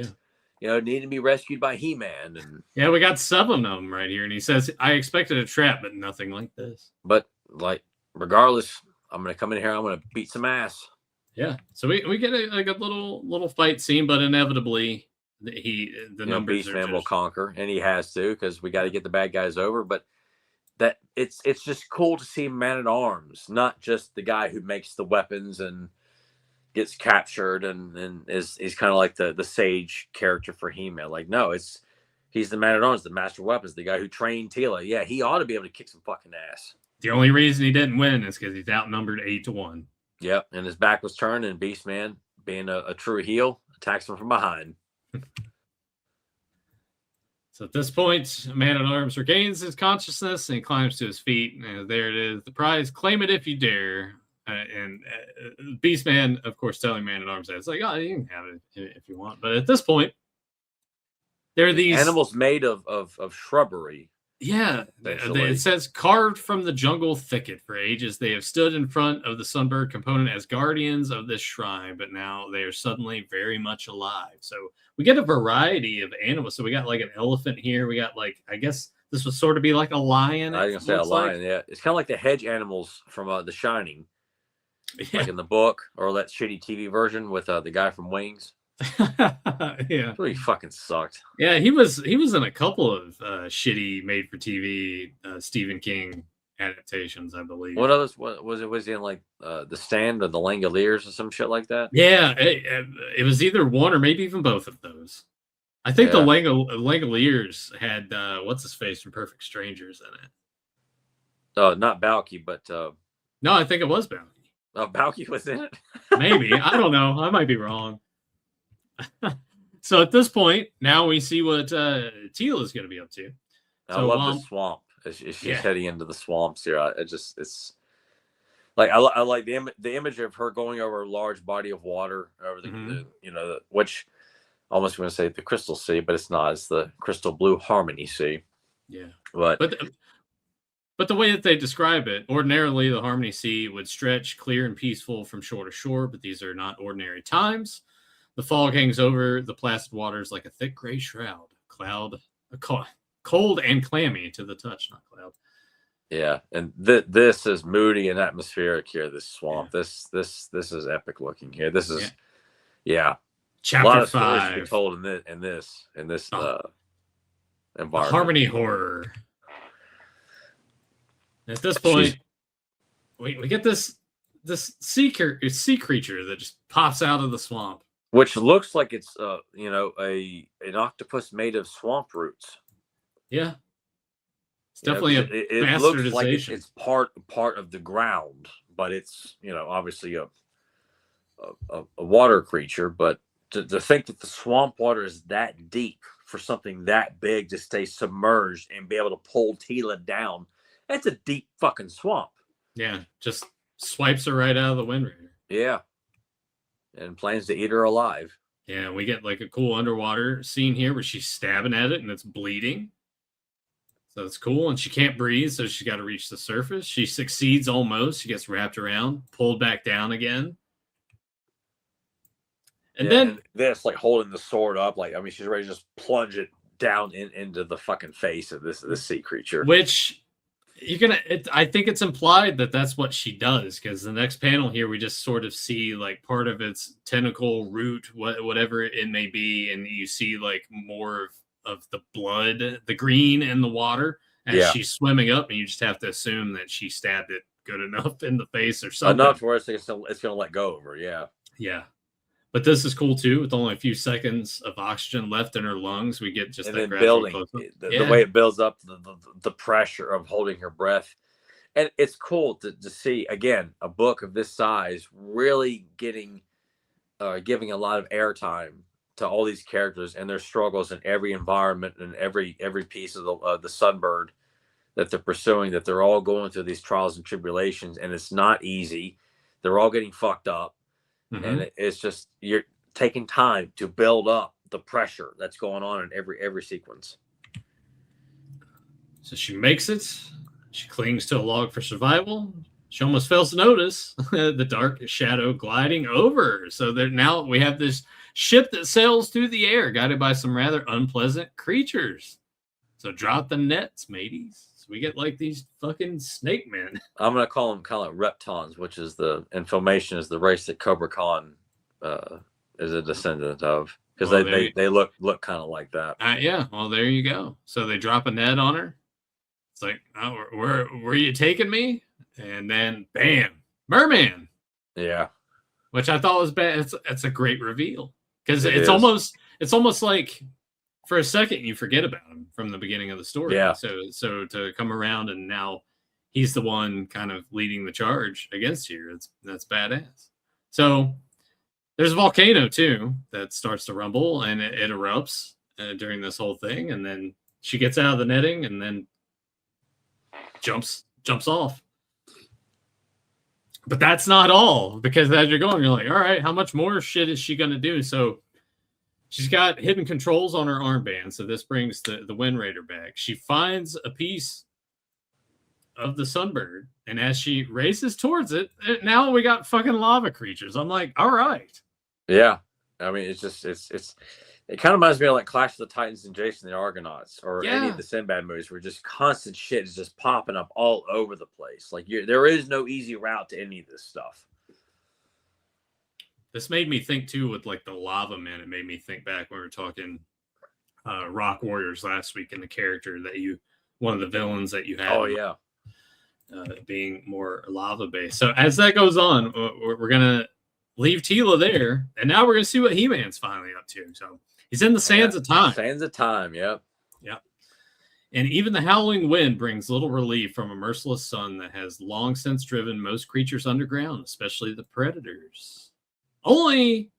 Yeah.
needing to be rescued by He-Man. And
Yeah, we got 7 of them right here. And he says, I expected a trap, but nothing like this.
But, like, regardless, I'm going to come in here. I'm going to beat some ass.
Yeah. So we get a little fight scene, but inevitably the numbers
Beastman will conquer, and he has to, because we got to get the bad guys over. But that it's just cool to see Man-at-Arms, not just the guy who makes the weapons and gets captured and is kind of like the sage character for He-Man. Like, no, he's the Man-at-Arms, the master of weapons, the guy who trained Teela. Yeah, he ought to be able to kick some fucking ass.
The only reason he didn't win is because he's outnumbered 8-1.
Yep, and his back was turned, and Beastman, being a true heel, attacks him from behind.
So at this point, Man-at-Arms regains his consciousness and climbs to his feet. And there it is, the prize. Claim it if you dare. Beastman, of course, telling Man-at-Arms that it's like, oh, you can have it if you want. But at this point, there are these
animals made of shrubbery.
Yeah, it says carved from the jungle thicket. For ages, they have stood in front of the Sunbird component as guardians of this shrine, but now they are suddenly very much alive. So we get a variety of animals. So we got like an elephant here. We got like, I guess this would sort of be like a lion.
I was gonna say a lion. Yeah, it's kind of like the hedge animals from The Shining, like in the book, or that shitty TV version with the guy from Wings.
Yeah,
really fucking sucked.
Yeah, he was in a couple of shitty made for TV Stephen King adaptations, I believe.
What others? Was he in like The Stand or The Langoliers or some shit like that?
Yeah, it was either one or maybe even both of those. I think the Langoliers had what's his face from Perfect Strangers in it.
Oh, not Balky, but
no, I think it was Balky.
Oh, Balky was in it.
Maybe, I don't know. I might be wrong. So at this point, now we see what Teela is going to be up to.
I love the swamp. She's heading into the swamps here. It's like I like the image of her going over a large body of water over the which I almost want to say the Crystal Sea, but it's not. It's the Crystal Blue Harmony Sea.
Yeah,
but
the way that they describe it, ordinarily the Harmony Sea would stretch clear and peaceful from shore to shore, but these are not ordinary times. The fog hangs over the placid waters like a thick gray shroud. Cold and clammy to the touch, not cloud.
Yeah, and this is moody and atmospheric here. This swamp. Yeah. This is epic looking here. This is
Chapter
a lot of
5
stories to be told in this environment.
Harmony horror. At this point, we get this sea creature that just pops out of the swamp.
Which looks like it's an octopus made of swamp roots.
Yeah, it's definitely
it looks like it's part of the ground, but it's obviously a water creature. But to think that the swamp water is that deep for something that big to stay submerged and be able to pull Teela down, that's a deep fucking swamp.
Yeah, just swipes her right out of the Wind Raider.
Yeah. And plans to eat her alive.
Yeah, we get like a cool underwater scene here where she's stabbing at it and it's bleeding. So it's cool. And she can't breathe, so she's got to reach the surface. She succeeds almost. She gets wrapped around, pulled back down again. And then
this, like holding the sword up, she's ready to just plunge it down into the fucking face of this sea creature.
Which I think it's implied that that's what she does, because the next panel here we just sort of see like part of its tentacle, root, whatever it may be, and you see like more of the blood, the green in the water as she's swimming up, and you just have to assume that she stabbed it good enough in the face or something.
Enough where it's going to let go of her.
Yeah. But this is cool too. With only a few seconds of oxygen left in her lungs, we get just that
building the way it builds up the pressure of holding her breath, and it's cool to see again a book of this size really giving a lot of airtime to all these characters and their struggles in every environment and every piece of the Sunbird that they're pursuing. That they're all going through these trials and tribulations, and it's not easy. They're all getting fucked up. And it's just you're taking time to build up the pressure that's going on in every sequence.
So she makes it. She clings to a log for survival. she almost fails to notice the dark shadow gliding over. So now we have this ship that sails through the air, guided by some rather unpleasant creatures. So drop the nets, mateys. So we get like these fucking snake men.
I'm gonna call them kind of like reptons, which is the Filmation is the race that Cobra Khan is a descendant of, because they look kind of like that.
Yeah, well, there you go. So they drop a net on her. It's like, oh, where are you taking me? And then, bam, merman.
Yeah,
which I thought was bad. It's a great reveal, because it's almost like for a second you forget about him from the beginning of the story.
Yeah.
So to come around and now he's the one kind of leading the charge against you. That's badass. So there's a volcano too that starts to rumble, and it erupts during this whole thing, and then she gets out of the netting and then jumps off. But that's not all, because as you're going, you're like, all right, how much more shit is she going to do? So she's got hidden controls on her armband. So this brings the Wind Raider back. She finds a piece of the Sunbird, and as she races towards it, now we got fucking lava creatures. I'm like, all right.
Yeah. I mean, it's just, it kind of reminds me of like Clash of the Titans and Jason the Argonauts, or any of the Sinbad movies, where just constant shit is just popping up all over the place. Like there is no easy route to any of this stuff.
This made me think too with like the lava men. It made me think back when we were talking Rock Warriors last week, and the character that one of the villains that you had.
Oh yeah.
Being more lava based. So as that goes on, we're gonna leave Teela there, and now we're gonna see what He-Man's finally up to. So he's in the sands of time.
Sands of time, yep.
And even the howling wind brings little relief from a merciless sun that has long since driven most creatures underground, especially the predators. Only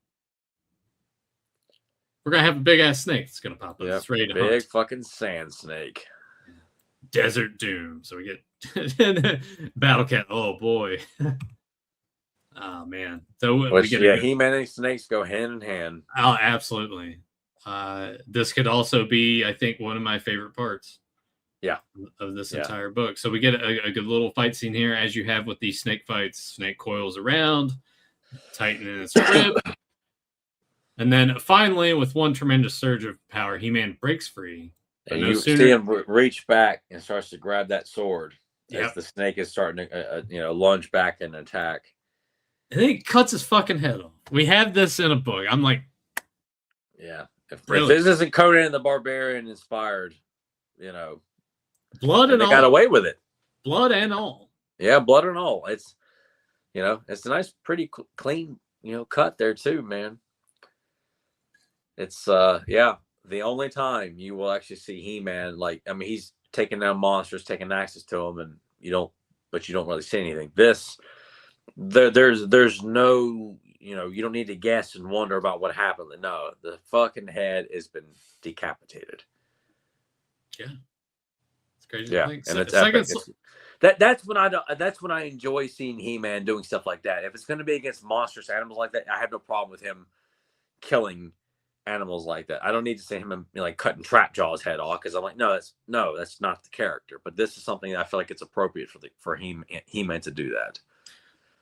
we're gonna have a big ass snake that's gonna pop up.
Yep.
It's ready to
big
hunt.
Fucking sand snake.
Desert Doom. So we get Battle Cat. Oh boy. Oh man. So
He-Man and snakes go hand in hand.
Oh, absolutely. This could also be, I think, one of my favorite parts.
Yeah.
Of this entire book. So we get a good little fight scene here, as you have with these snake fights. Snake coils around, tightening its grip. And then finally, with one tremendous surge of power, He-Man breaks free.
And you see him reach back and starts to grab that sword as the snake is starting to, lunge back and attack.
And then he cuts his fucking head off. We have this in a book. I'm like,
yeah. If this isn't Conan the Barbarian inspired,
blood and all.
They got away with it.
Blood and all.
Yeah, blood and all. It's, it's a nice, pretty clean, cut there too, man. It's, the only time you will actually see He-Man, he's taking down monsters, taking axes to them, and you don't really see anything. There's no, you don't need to guess and wonder about what happened. No, the fucking head has been decapitated.
Yeah, it's crazy.
Yeah, and it's epic. That's when I enjoy seeing He-Man doing stuff like that. If it's going to be against monstrous animals like that, I have no problem with him killing animals like that. I don't need to see him cutting Trapjaw's head off, because I'm like, no, that's not the character. But this is something that I feel like it's appropriate for He-Man to do that.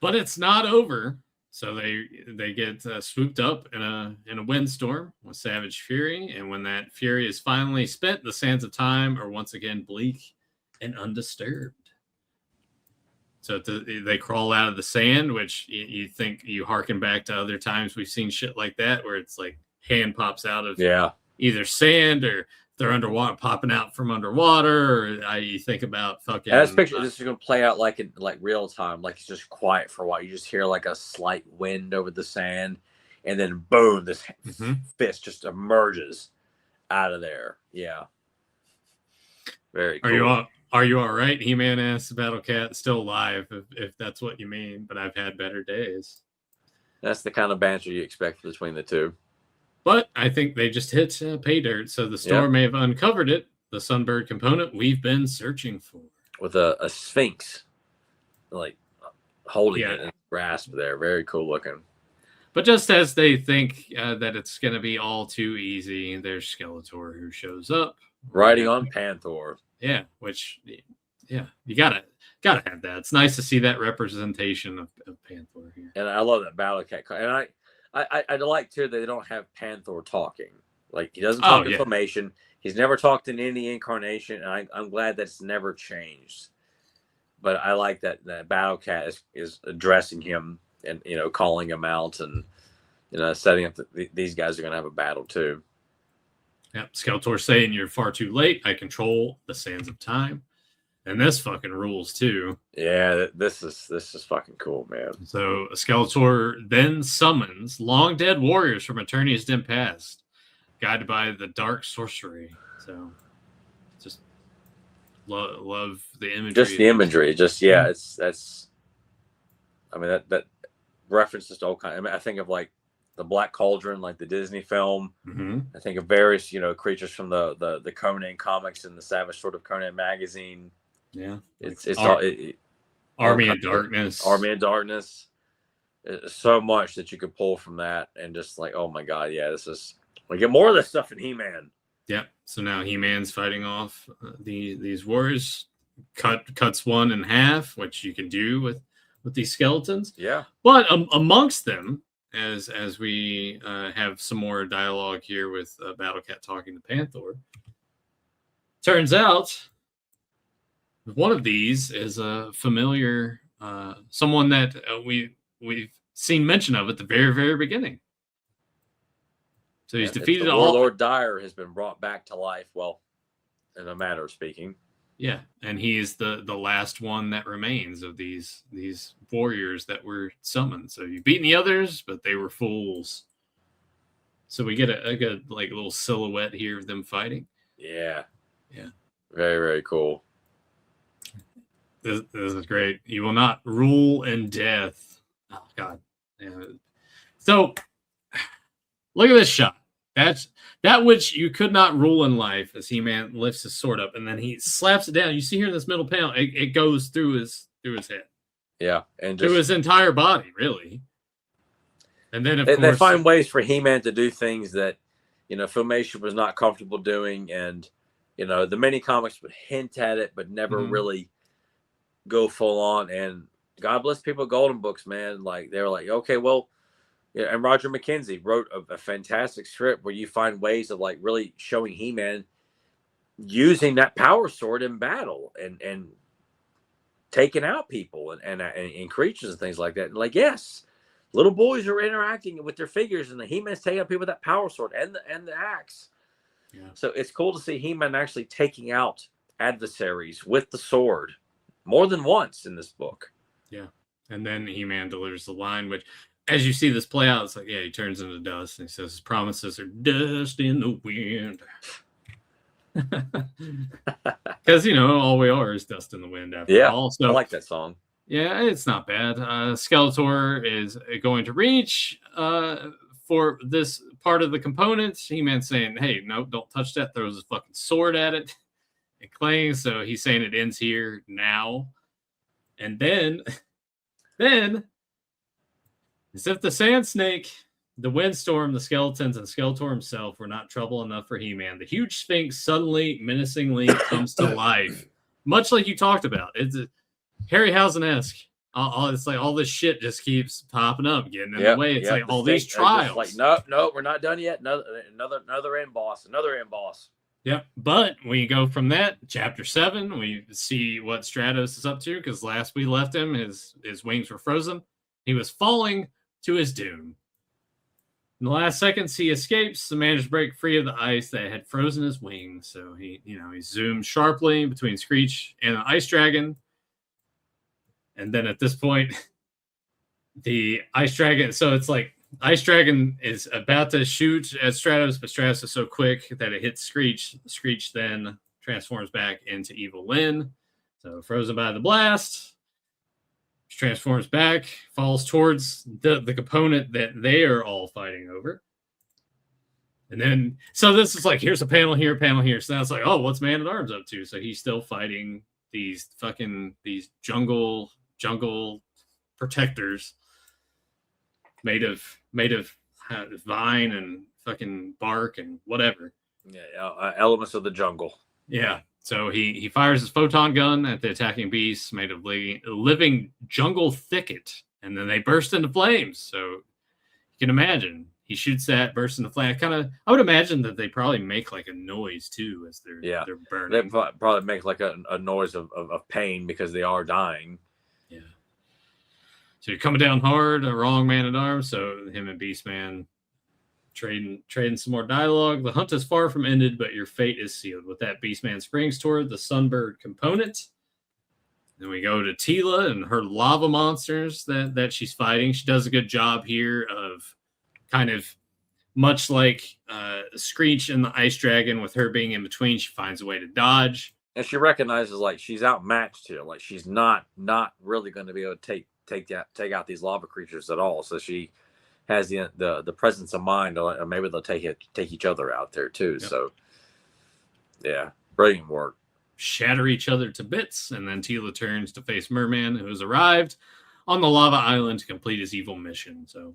But it's not over. So they get swooped up in a windstorm with savage fury, and when that fury is finally spent, the sands of time are once again bleak and undisturbed. So they crawl out of the sand, which you think you harken back to other times we've seen shit like that, where it's like hand pops out of either sand, or they're underwater, popping out from underwater, or you think about fucking.
And this is going to play out like in real time, like it's just quiet for a while. You just hear like a slight wind over the sand, and then boom, this fist just emerges out of there. Yeah, very cool.
Are you all right? He-Man asks Battle Cat, still alive, if that's what you mean, but I've had better days.
That's the kind of banter you expect between the two.
But I think they just hit pay dirt, so the storm may have uncovered it, the Sunbird component we've been searching for.
With a sphinx, holding it in grasp there. Very cool looking.
But just as they think that it's going to be all too easy, there's Skeletor who shows up.
Riding on Panther.
Yeah, which, you got to... Gotta have that. It's nice to see that representation of Panther here.
And I love that Battle Cat. And I like too that they don't have Panther talking. Like, he doesn't talk in Filmation. He's never talked in any incarnation, and I'm glad that's never changed. But I like that Battle Cat is addressing him and, you know, calling him out and, you know, setting up that these guys are going to have a battle too.
Yep. Skeletor saying, "You're far too late. I control the sands of time." And this fucking rules too.
Yeah, this is fucking cool, man.
So Skeletor then summons long dead warriors from eternity's dim past, guided by the dark sorcery. So just love the imagery.
Just the imagery. Just that's. I mean that references to all kind. I mean, I think of like the Black Cauldron, like the Disney film.
Mm-hmm.
I think of various, you know, creatures from the Conan comics and the Savage Sword of Conan magazine.
Yeah,
it's
Army of Darkness.
Army of Darkness. It's so much that you could pull from that, and just like, oh my god, yeah, this is. We get more of this stuff in He-Man.
Yep. So now He-Man's fighting off these warriors. Cuts one in half, which you can do with these skeletons.
Yeah.
But amongst them, as we have some more dialogue here with Battle Cat talking to Panther, turns out one of these is a familiar, someone that we've seen mention of at the very, very beginning. So he's defeated all.
Warlord Dire has been brought back to life. Well, in a matter of speaking.
Yeah, and he's the last one that remains of these warriors that were summoned. So you've beaten the others, but they were fools. So we get a good like little silhouette here of them fighting.
Yeah.
Yeah.
Very, very cool.
This is great. You will not rule in death. Oh God. Yeah. So look at this shot. That's that which you could not rule in life, as He-Man lifts his sword up and then he slaps it down. You see here in this middle panel, it goes through his head.
Yeah, and
through his entire body, really. And then of course
they find ways for He-Man to do things that, you know, Filmation was not comfortable doing, and you know, the mini comics would hint at it but never really go full on. And God bless people at Golden Books, man. Like, they were like, okay, well. Yeah, and Roger McKenzie wrote a fantastic script where you find ways of like really showing He-Man using that power sword in battle and taking out people and creatures and things like that. And like, yes, little boys are interacting with their figures, and the He-Man's taking out people with that power sword and the axe. Yeah. So it's cool to see He-Man actually taking out adversaries with the sword more than once in this book.
Yeah, and then He-Man delivers the line, which. As you see this play out, it's like, yeah, he turns into dust, and he says his promises are dust in the wind. Because, you know, all we are is dust in the wind after all. So,
I like that song.
Yeah, it's not bad. Skeletor is going to reach for this part of the components. He-Man's saying, hey, no, don't touch that. Throws his fucking sword at it. It clings, so he's saying it ends here now. And then... As if the Sand Snake, the Windstorm, the Skeletons, and Skeletor himself were not trouble enough for He-Man, the huge Sphinx suddenly, menacingly comes to life. Much like you talked about. It's Harryhausen-esque. It's like all this shit just keeps popping up, getting in the way. It's like all these trials.
Like, no, we're not done yet. Another end boss.
Yep. But we go from that, chapter 7, we see what Stratos is up to, because last we left him, his wings were frozen. He was falling to his doom. In the last seconds, he escapes and managed to break free of the ice that had frozen his wings. So he zoomed sharply between Screech and the Ice Dragon. And then at this point, the Ice Dragon, so it's like Ice Dragon is about to shoot at Stratos, but Stratos is so quick that it hits Screech. Screech then transforms back into Evil Lyn. So frozen by the blast. Transforms back, falls towards the component that they are all fighting over. And then, so this is like, here's a panel here. So now it's like, oh, what's Man-at-Arms up to? So he's still fighting these jungle protectors made of vine and fucking bark and whatever.
Yeah, elements of the jungle.
Yeah. So he fires his photon gun at the attacking beasts made of living jungle thicket, and then they burst into flames. So you can imagine he shoots that, bursts into flame. I would imagine that they probably make like a noise too as they're burning.
They probably make like a noise of pain because they are dying.
Yeah. So you're coming down hard, a wrong man at arms. So him and Beastman trading some more dialogue. The hunt is far from ended, but your fate is sealed. With that, Beastman springs toward the Sunbird component. Then we go to Teela and her lava monsters that she's fighting. She does a good job here of kind of much like Screech and the Ice Dragon, with her being in between. She finds a way to dodge.
And she recognizes like she's outmatched here. Like she's not really going to be able to take out these lava creatures at all. So she has the presence of mind. Maybe they'll take each other out there too. Yep. So yeah, brilliant work.
Shatter each other to bits, and then Teela turns to face Merman, who has arrived on the lava island to complete his evil mission. So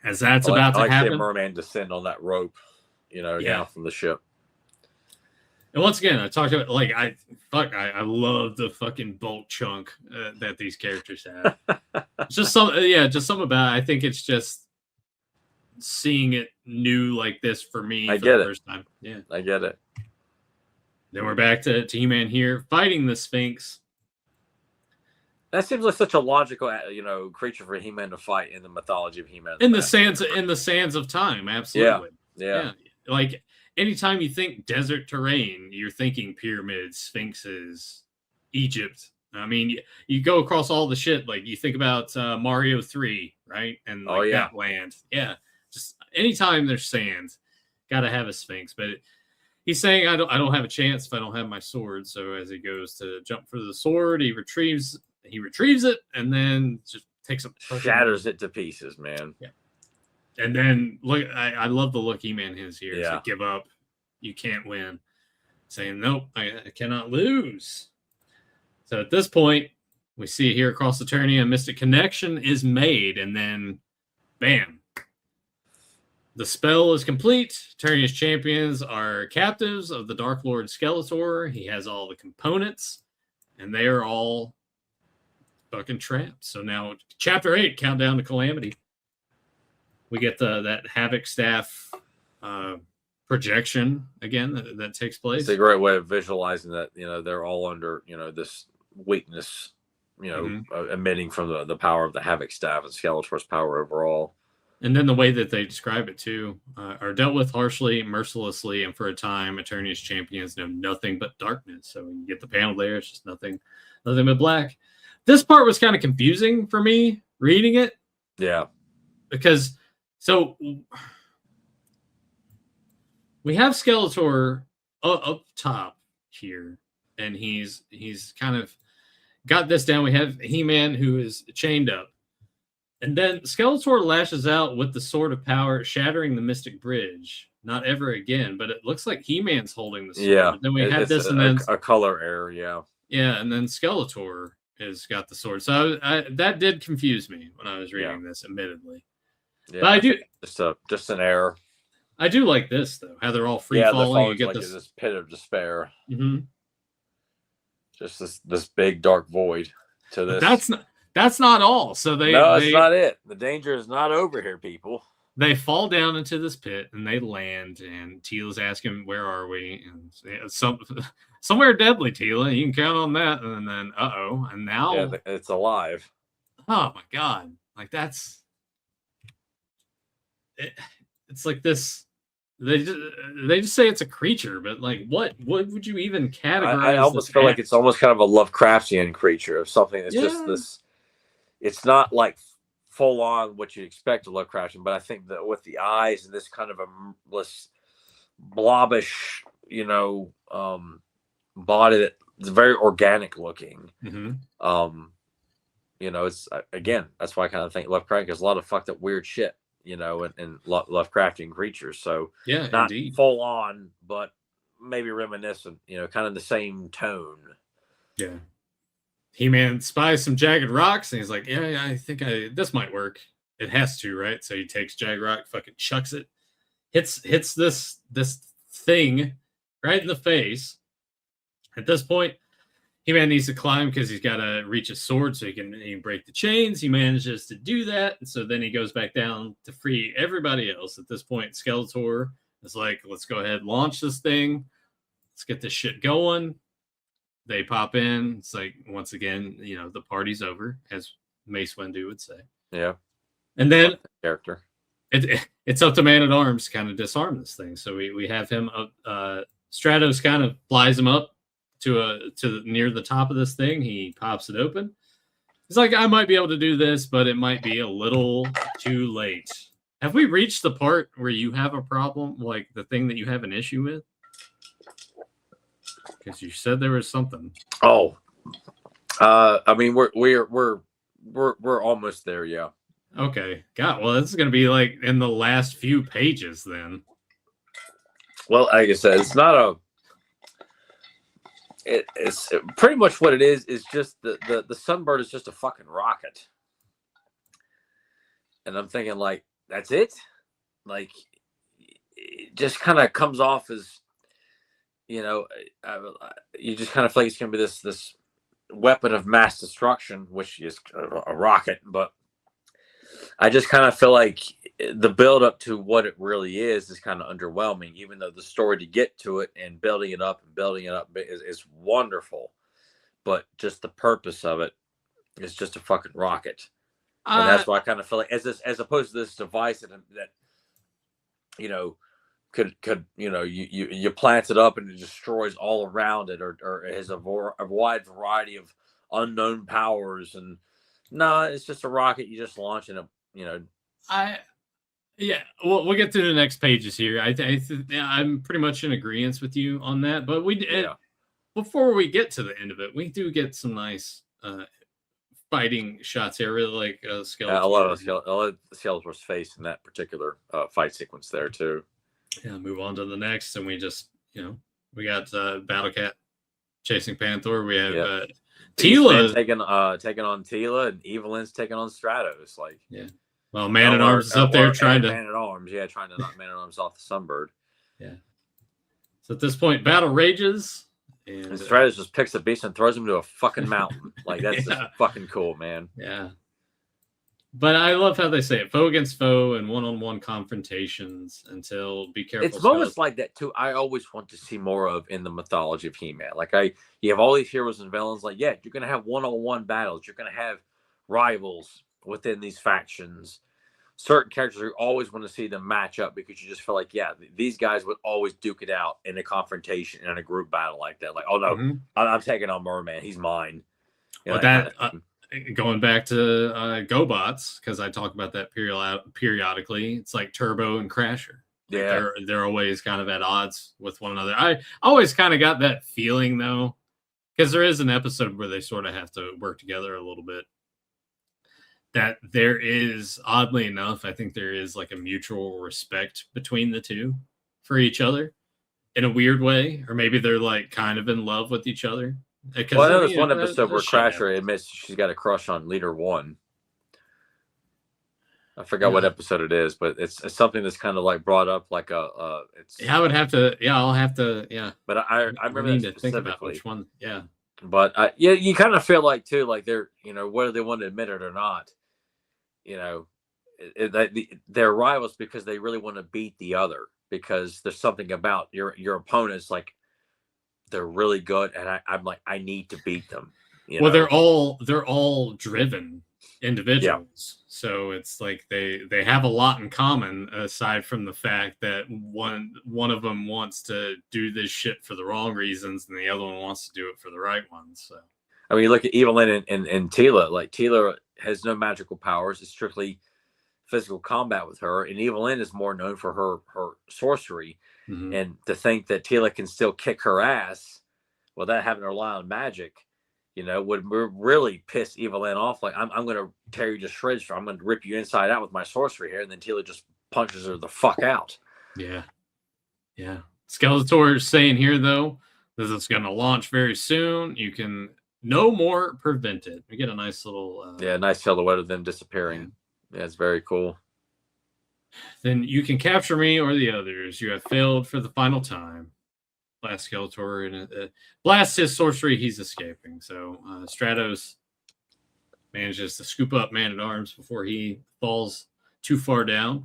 as that's about to happen,
Merman descend on that rope, down from the ship.
And once again, I talked about I love the fucking bulk chunk that these characters have. Just something about it. I think it's just seeing it new like this for me for the first time. Yeah,
I get it.
Then we're back to He-Man here fighting the Sphinx.
That seems like such a logical, creature for He-Man to fight in the mythology of He-Man.
In the sands of time, absolutely.
Yeah.
Like anytime you think desert terrain, you're thinking pyramids, sphinxes, Egypt. I mean, you go across all the shit. Like you think about Mario 3, right? And that land. Yeah. Just anytime there's sand, got to have a sphinx. But he's saying, I don't have a chance if I don't have my sword. So as he goes to jump for the sword, he retrieves it and then just takes
shatters it to pieces, man.
Yeah. And then look, I love the look He-Man has here.
Yeah.
So give up. You can't win. Saying, nope, I cannot lose. So at this point, we see here across the tourney, a mystic connection is made, and then bam. The spell is complete. Eternia's champions are captives of the Dark Lord Skeletor. He has all the components, and they are all fucking trapped. So now, Chapter 8, Countdown to Calamity. We get that Havoc Staff projection again that takes place.
It's a great way of visualizing that, they're all under, this weakness, emitting from the power of the Havoc Staff and Skeletor's power overall.
And then the way that they describe it too, are dealt with harshly, mercilessly, and for a time, Eternia's champions know nothing but darkness. So you get the panel there, it's just nothing but black. This part was kind of confusing for me reading it.
Yeah.
Because so we have Skeletor up top here, and he's kind of got this down. We have He-Man who is chained up. And then Skeletor lashes out with the Sword of Power, shattering the Mystic Bridge. Not ever again, but it looks like He-Man's holding the sword.
Yeah.
Then we have this,
and then a color error. Yeah.
Yeah, and then Skeletor has got the sword. So that did confuse me when I was reading this, admittedly.
Yeah,
but I do
just an error.
I do like this though, how they're all free falling. You get
this pit of despair.
Mm-hmm.
Just this big dark void to this.
But that's not all. So
that's not it. The danger is not over here, people.
They fall down into this pit and they land. And Teela's asking, "Where are we?" And somewhere deadly, Teela. You can count on that. And then, and now
it's alive.
Oh my god! Like that's it's like this. They just say it's a creature, but like what would you even categorize?
I almost feel like it's almost kind of a Lovecraftian creature of something that's just this. It's not like full on what you'd expect a Lovecraftian, but I think that with the eyes and this kind of this blobbish, body that's very organic looking.
Mm-hmm.
It's again, that's why I kind of think Lovecraft is a lot of fucked up weird shit. And Lovecraftian creatures. So not indeed full on, but maybe reminiscent, kind of the same tone.
Yeah. He-Man spies some jagged rocks and he's like, yeah, I think this might work. It has to, right? So he takes jagged rock, fucking chucks it, hits this thing right in the face. At this point, He-Man needs to climb because he's got to reach his sword so he can break the chains. He manages to do that. And so then he goes back down to free everybody else. At this point, Skeletor is like, let's go ahead and launch this thing. Let's get this shit going. They pop in. It's like, once again, the party's over, as Mace Windu would say.
Yeah.
And then
character.
It's up to Man-at-Arms to kind of disarm this thing. So we have him up. Stratos kind of flies him up to near the top of this thing. He pops it open. He's like, I might be able to do this, but it might be a little too late. Have we reached the part where you have a problem, like the thing that you have an issue with? Because you said there was something.
Oh, I mean, we're almost there. Yeah.
Okay. God. Well, this is gonna be like in the last few pages then.
Well, like I said, it's not a. It's pretty much what it is. Is just the Sunbird is just a fucking rocket, and I'm thinking like that's it. Like it just kind of comes off as, you just kind of feel like it's gonna be this weapon of mass destruction, which is a rocket. But I just kind of feel like the build up to what it really is kind of underwhelming, even though the story to get to it and building it up is wonderful. But just the purpose of it is just a fucking rocket. And that's why I kind of feel like as opposed to this device that could you plant it up and it destroys all around it, or it has a wide variety of unknown powers. And no, it's just a rocket you just launch and
we'll get to the next pages here. I'm pretty much in agreement with you on that, but before we get to the end of it, we do get some nice fighting shots here. I really like Skeletor.
I love Skeletor's face in that particular fight sequence there too.
Yeah, move on to the next, and we just we got Battle Cat chasing Panther. We have Teela
taking on Teela, and Evelyn's taking on Stratos.
Well, Man-at-Arms is up there trying to
Man-at-Arms, trying to knock Man-at-Arms off the Sunbird.
Yeah. So at this point, battle rages, and
Stratos just picks the beast and throws him to a fucking mountain. That's just fucking cool, man.
Yeah. But I love how they say it: foe against foe and one-on-one confrontations. Until be careful.
It's moments like that too. I always want to see more of in the mythology of He-Man. You have all these heroes and villains. You're gonna have one-on-one battles. You're gonna have rivals within these factions. Certain characters you always want to see them match up because you just feel like, these guys would always duke it out in a confrontation in a group battle like that. I'm taking on Merman. He's mine.
Going back to GoBots, because I talk about that periodically. It's like Turbo and Crasher. They're always kind of at odds with one another. I always kind of got that feeling though, because there is an episode where they sort of have to work together a little bit. That there is, oddly enough, I think there is like a mutual respect between the two for each other in a weird way, or maybe they're like kind of in love with each other.
Well, I know there's one episode where Crasher admits she's got a crush on Leader One. I forgot what episode it is, but it's something that's kind of brought up it's.
I would have to. I'll have to. Yeah.
But I remember
need to think about which one. Yeah.
But you kind of feel like too, they're whether they want to admit it or not, they're rivals because they really want to beat the other, because there's something about your opponents they're really good, and I'm like, I need to beat them.
Well, they're all driven individuals, so it's like they have a lot in common, aside from the fact that one of them wants to do this shit for the wrong reasons, and the other one wants to do it for the right ones. So,
I mean, you look at Evelyn and Teela. Teela has no magical powers; it's strictly physical combat with her, and Evelyn is more known for her sorcery. Mm-hmm. And to think that Teela can still kick her ass without having to rely on magic, would really piss Evelyn off. I'm going to tear you to shreds. I'm going to rip you inside out with my sorcery here. And then Teela just punches her the fuck out. Yeah.
Yeah. Skeletor is saying here, though, that it's going to launch very soon. You can no more prevent it. We get a nice little...
nice silhouette of them disappearing. Yeah, it's very cool.
Then you can capture me or the others. You have failed for the final time. blast Skeletor and blast his sorcery. He's escaping. So Stratos manages to scoop up Man-at-Arms before he falls too far down.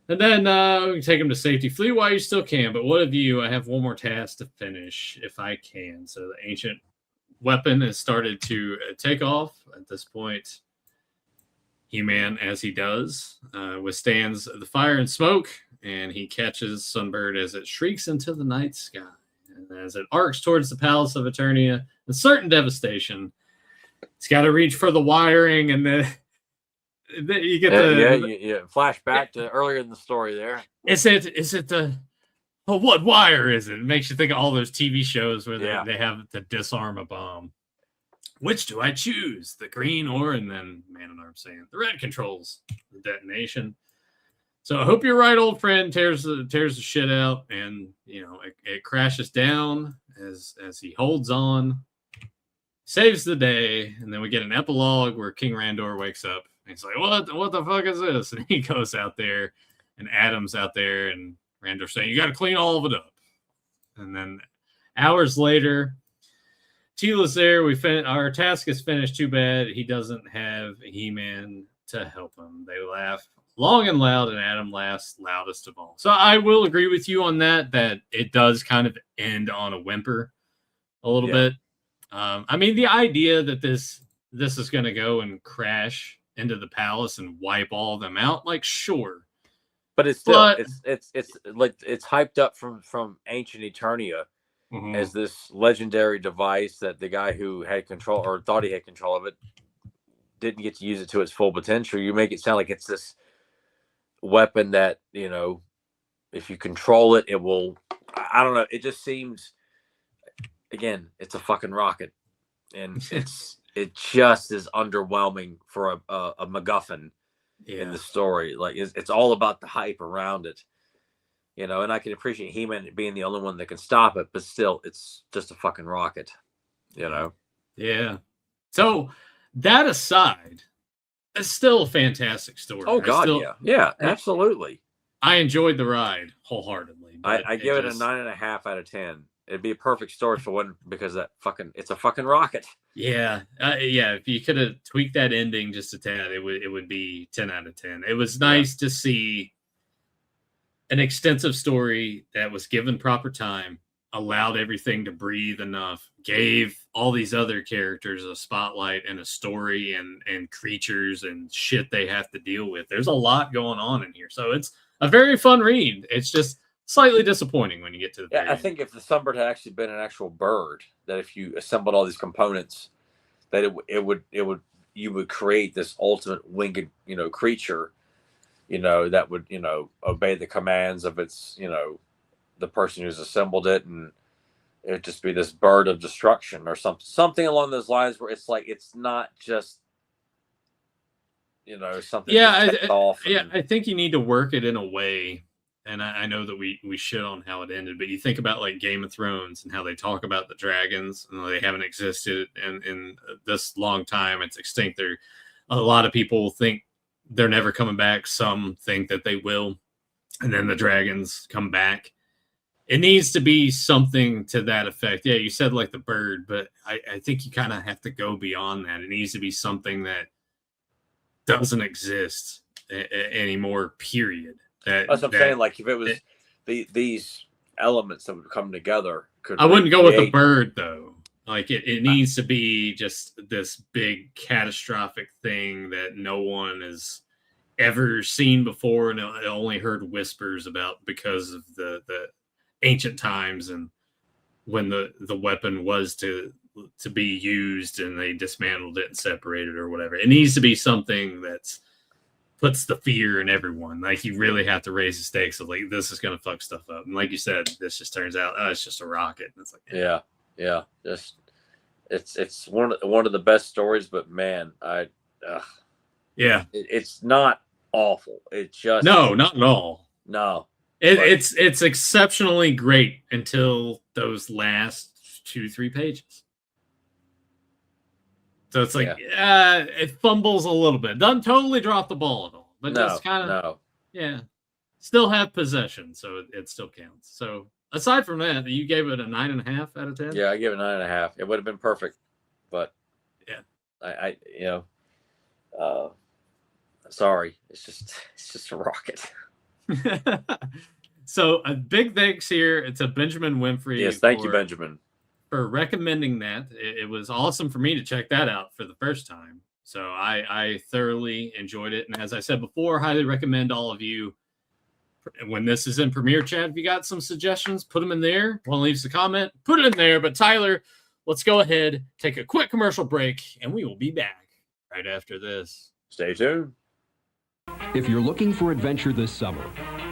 And then we can take him to safety. Flee while you still can, but what of you? I have one more task to finish if I can. So the ancient weapon has started to take off. At this point, He-Man, as he does, withstands the fire and smoke, and he catches Sunbird as it shrieks into the night sky. And as it arcs towards the Palace of Eternia, with certain devastation, it's got to reach for the wiring, and then you get
the flashback to earlier in the story there.
Is it the what wire is it? It makes you think of all those TV shows where they have to disarm a bomb. Which do I choose? The green and then Man-at-Arms saying the red controls the detonation. So I hope you're right, old friend. Tears the shit out, and it crashes down as he holds on, saves the day, and then we get an epilogue where King Randor wakes up. He's like, what the fuck is this? And he goes out there, and Adam's out there, and Randor's saying, you got to clean all of it up. And then hours later, Teela's there. Our task is finished. Too bad he doesn't have He-Man to help him. They laugh long and loud, and Adam laughs loudest of all. So I will agree with you on that it does kind of end on a whimper a little bit. I mean, the idea that this is going to go and crash into the palace and wipe all of them out, like, sure,
but it's still it's like it's hyped up from ancient Eternia as this legendary device that the guy who had control or thought he had control of it didn't get to use it to its full potential. You make it sound like it's this weapon that if you control it, it will. I don't know. It just seems, again, it's a fucking rocket, and it just is underwhelming for a MacGuffin in the story. Like it's all about the hype around it, and I can appreciate He-Man being the only one that can stop it, but still, it's just a fucking rocket,
Yeah. So that aside, it's still a fantastic story.
Oh God, yeah, absolutely.
I enjoyed the ride wholeheartedly.
I give it a 9.5 out of 10. It'd be a perfect story for one because it's a fucking rocket.
Yeah. If you could have tweaked that ending just a tad, it would be 10 out of 10. It was nice to see an extensive story that was given proper time, allowed everything to breathe enough, gave all these other characters a spotlight and a story and creatures and shit they have to deal with. There's a lot going on in here. So it's a very fun read. It's just slightly disappointing when you get to the
I think if the Sunbird had actually been an actual bird, that if you assembled all these components, that you would create this ultimate winged creature, that would obey the commands of its the person who's assembled it, and it'd just be this bird of destruction or something along those lines, where it's like it's not just something.
I think you need to work it in a way. And I know that we shit on how it ended, but you think about like Game of Thrones and how they talk about the dragons and they haven't existed in this long time. It's extinct. A lot of people think they're never coming back. Some think that they will. And then the dragons come back. It needs to be something to that effect. Yeah, you said like the bird, but I think you kind of have to go beyond that. It needs to be something that doesn't exist anymore, period.
That's what I'm saying. Like if it was these elements that would come together,
I wouldn't go with the bird though. Like it needs to be just this big catastrophic thing that no one has ever seen before and only heard whispers about because of the ancient times and when the weapon was to be used and they dismantled it and separated or whatever. It needs to be something that's puts the fear in everyone. Like you really have to raise the stakes of like this is gonna fuck stuff up. And like you said, this just turns out it's just a rocket. And it's like
just it's one of the best stories. But man, it's not awful. It's just
not at all.
No,
it's exceptionally great until those last 2-3 pages. So it's like, it fumbles a little bit. Doesn't totally drop the ball at all. But just kind of, still have possession. So it still counts. So aside from that, you gave it a 9.5 out of 10.
Yeah, I give it 9.5. It would have been perfect, but
yeah,
I sorry, it's just a rocket.
So a big thanks here to Benjamin Winfrey.
Yes, thank you, Benjamin,
for recommending that. It was awesome for me to check that out for the first time. So I thoroughly enjoyed it. And as I said before, highly recommend all of you, when this is in Premiere Chat, if you got some suggestions, put them in there. One leaves a comment, put it in there. But Tyler, let's go ahead, take a quick commercial break, and we will be back right after this.
Stay tuned.
If you're looking for adventure this summer,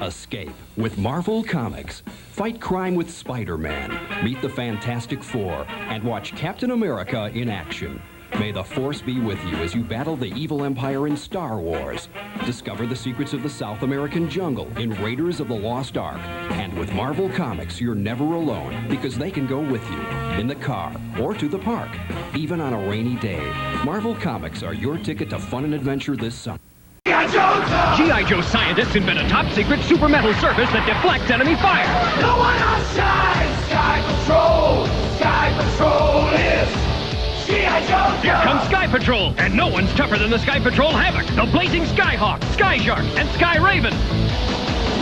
escape with Marvel Comics. Fight crime with Spider-Man, meet the Fantastic Four, and watch Captain America in action. May the Force be with you as you battle the evil empire in Star Wars. Discover the secrets of the South American jungle in Raiders of the Lost Ark. And with Marvel Comics, you're never alone because they can go with you in the car or to the park, even on a rainy day. Marvel Comics are your ticket to fun and adventure this summer.
G.I. Joe scientists invent a top-secret super metal surface that deflects enemy fire.
No one outside! Sky Patrol! Sky Patrol is G.I. Joe!
Here comes Sky Patrol, and no one's tougher than the Sky Patrol Havoc, the Blazing Skyhawk, Sky Shark, and Sky Raven.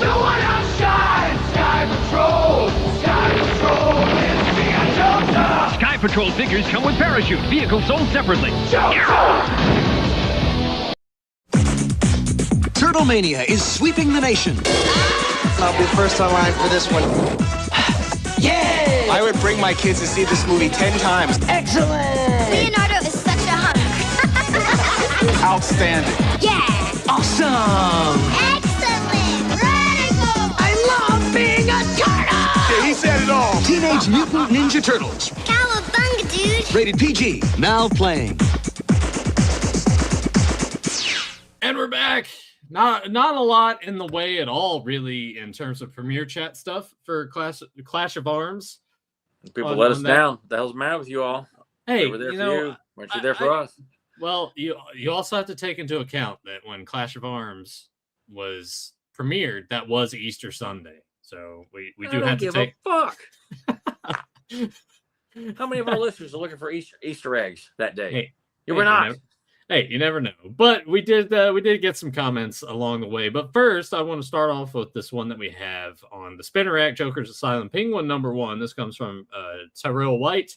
No one outside! Sky Patrol! Sky Patrol is G.I. Joe!
Sky Patrol figures come with parachute, vehicles sold separately.
Turtlemania is sweeping the nation.
I'll be first online for this one.
Yay!
I would bring my kids to see this movie 10 times.
Excellent!
Leonardo is such a hunk.
Outstanding.
Yeah!
Awesome!
Excellent! Radical!
I love being a turtle!
Yeah, he said it all.
Teenage Mutant Ninja Turtles.
Cowabunga, dude!
Rated PG. Now playing.
And we're back. Not a lot in the way at all, really, in terms of Premiere Chat stuff for Clash of Arms.
People let us down. The hell's the matter with you all?
Hey,
we were there for you. Weren't you there for us?
Well, you also have to take into account that when Clash of Arms was premiered, that was Easter Sunday. So we do have to take.
A fuck. How many of our listeners are looking for Easter eggs that day?
Hey,
you were not.
You never know. But we did get some comments along the way. But first, I want to start off with this one that we have on the Spinner Rack Joker's Asylum Penguin #1. This comes from Tyrell White.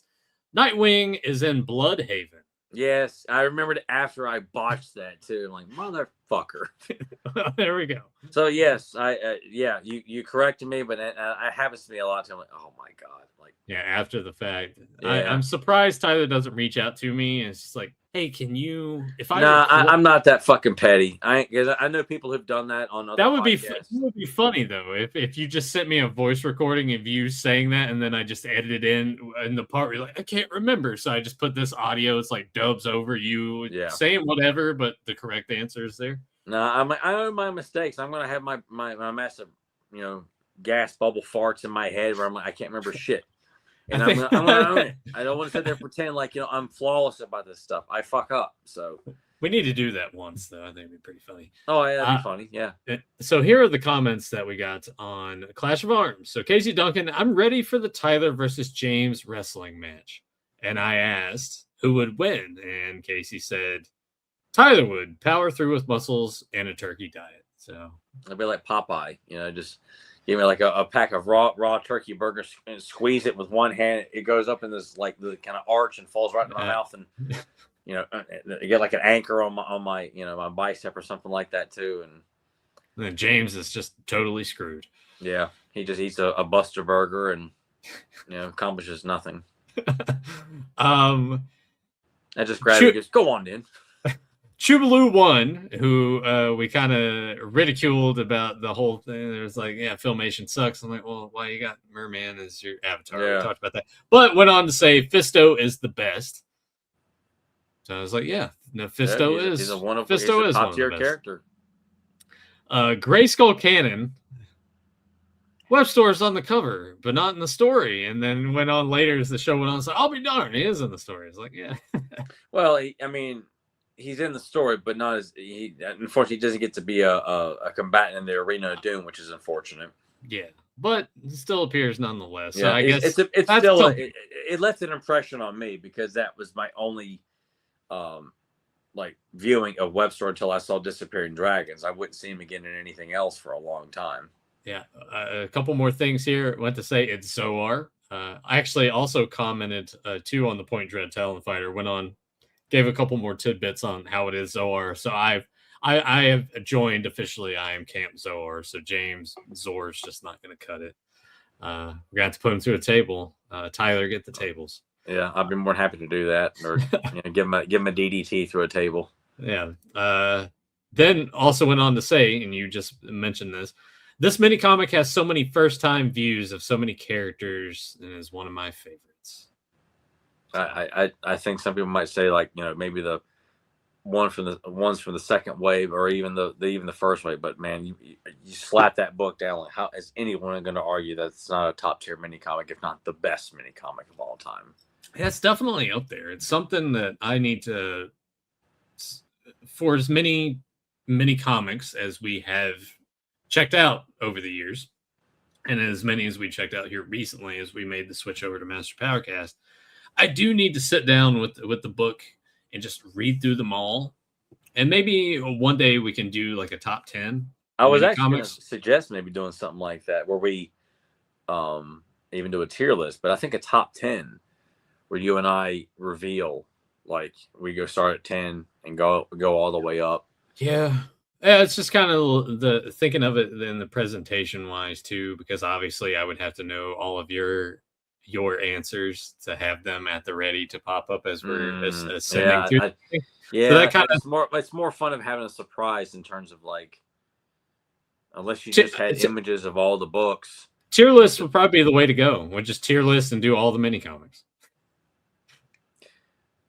Nightwing is in Bloodhaven.
Yes, I remembered after I botched that too. I'm like, motherfucker.
There we go.
So yes, you corrected me, but it happens to me a lot. I'm like, oh my god, like
after the fact.
Yeah.
I'm surprised Tyler doesn't reach out to me. It's just like, hey, can you?
I'm not that fucking petty. I know people who've done that on other podcasts.
That would be funny though if you just sent me a voice recording of you saying that, and then I just edited in the part where you're like, I can't remember, so I just put this audio. It's like dubs over you saying whatever, but the correct answer is there.
No, I own my mistakes. I'm gonna have my massive, gas bubble farts in my head where I'm like, I can't remember shit. And I'm gonna own it. I don't want to sit there and pretend like I'm flawless about this stuff. I fuck up. So
we need to do that once, though. I think it'd be pretty funny.
Oh yeah, that'd be funny. Yeah.
So here are the comments that we got on Clash of Arms. So Casey Duncan, I'm ready for the Tyler versus James wrestling match, and I asked who would win, and Casey said Tyler would power through with muscles and a turkey diet. So
it'd be like Popeye, just. Give me like a pack of raw turkey burgers and squeeze it with one hand. It goes up in this like the kind of arch and falls right in my mouth, and you get like an anchor on my my bicep or something like that too. And
then James is just totally screwed.
Yeah, he just eats a Buster burger and accomplishes nothing. I just grabbed it. Just go on, then.
Chubaloo One, who we kind of ridiculed about the whole thing. There's like, Filmation sucks. I'm like, well, why you got Merman as your avatar?
Yeah.
We talked about that, but went on to say Fisto is the best. So I was like, Fisto is.
He's a top tier character.
Grayskull Cannon. Web store's on the cover, but not in the story. And then went on later as the show went on. It's like, I'll be darned, he is in the story. It's like, yeah.
Well, he's in the story, but not as he. Unfortunately, doesn't get to be a combatant in the Arena of Doom, which is unfortunate.
Yeah, but it still appears nonetheless. So
Yeah,
I guess
it's
that's
still
something.
it left an impression on me because that was my only like viewing of Webster until I saw Disappearing Dragons. I wouldn't see him again in anything else for a long time.
Yeah, a couple more things here. I want to say it's Zoar. I actually also commented too on the Point Dread Talon Fighter. Went on, gave a couple more tidbits on how it is Zoar. So I have joined officially. I am Camp Zoar. So James Zor's just not going to cut it. We're gonna have to put him through a table. Tyler, get the tables.
Yeah, I've been more than happy to do that, or give him a DDT through a table.
Yeah. Then also went on to say, and you just mentioned this mini comic has so many first time views of so many characters and is one of my favorites.
I think some people might say like maybe the ones from the second wave or even the first wave, but man, you slap that book down. Like, how is anyone going to argue that it's not a top tier mini comic, if not the best mini comic of all time?
Yeah, it's definitely up there. It's something that I need to, for as many mini comics as we have checked out over the years, and as many as we checked out here recently as we made the switch over to Master Powercast, I do need to sit down with the book and just read through them all. And maybe one day we can do like a top 10.
I was actually going to suggest maybe doing something like that where we even do a tier list, but I think a top 10 where you and I reveal, like we go start at 10 and go all the way up.
Yeah. Yeah, it's just kind of the thinking of it in the presentation wise too, because obviously I would have to know all of your answers to have them at the ready to pop up as we're ascending through.
So that it's more fun of having a surprise in terms of like, unless you just had images of all the books.
Tier lists would probably be the way to go. We'll just tier list and do all the mini comics.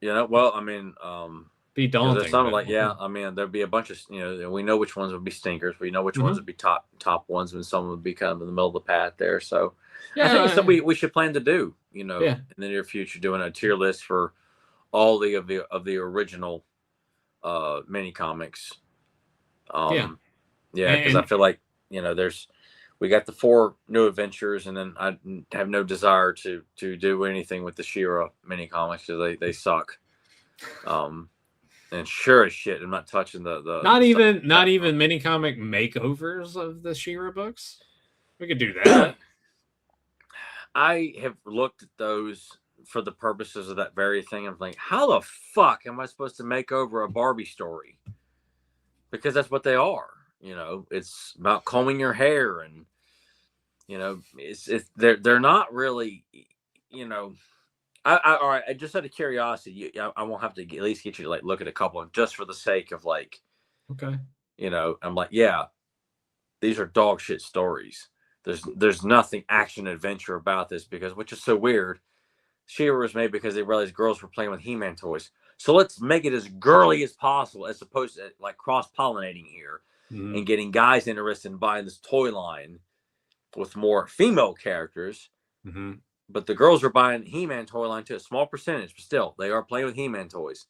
Well, I mean,
be daunting.
Something like, I mean, there'd be a bunch of, we know which ones would be stinkers. We know which ones would be top ones, and some would be kind of in the middle of the path there. So, I think it's something we should plan to do, in the near future, doing a tier list for all of the original mini comics. Because I feel like we got the 4 new adventures, and then I have no desire to do anything with the She-Ra mini comics because they suck. And sure as shit, I'm not touching the
not even mini comic makeovers of the She-Ra books. We could do that.
I have looked at those for the purposes of that very thing. I'm like, how the fuck am I supposed to make over a Barbie story? Because that's what they are. It's about combing your hair, and they're not really. All right. I just out of curiosity, I won't have to at least get you to like look at a couple of just for the sake of like,
okay.
I'm like, yeah, these are dog shit stories. There's nothing action adventure about this which is so weird. She-Ra was made because they realized girls were playing with He-Man toys. So let's make it as girly as possible, as opposed to like cross-pollinating here and getting guys interested in buying this toy line with more female characters.
Mm-hmm.
But the girls are buying He-Man toy line too, a small percentage, but still, they are playing with He-Man toys.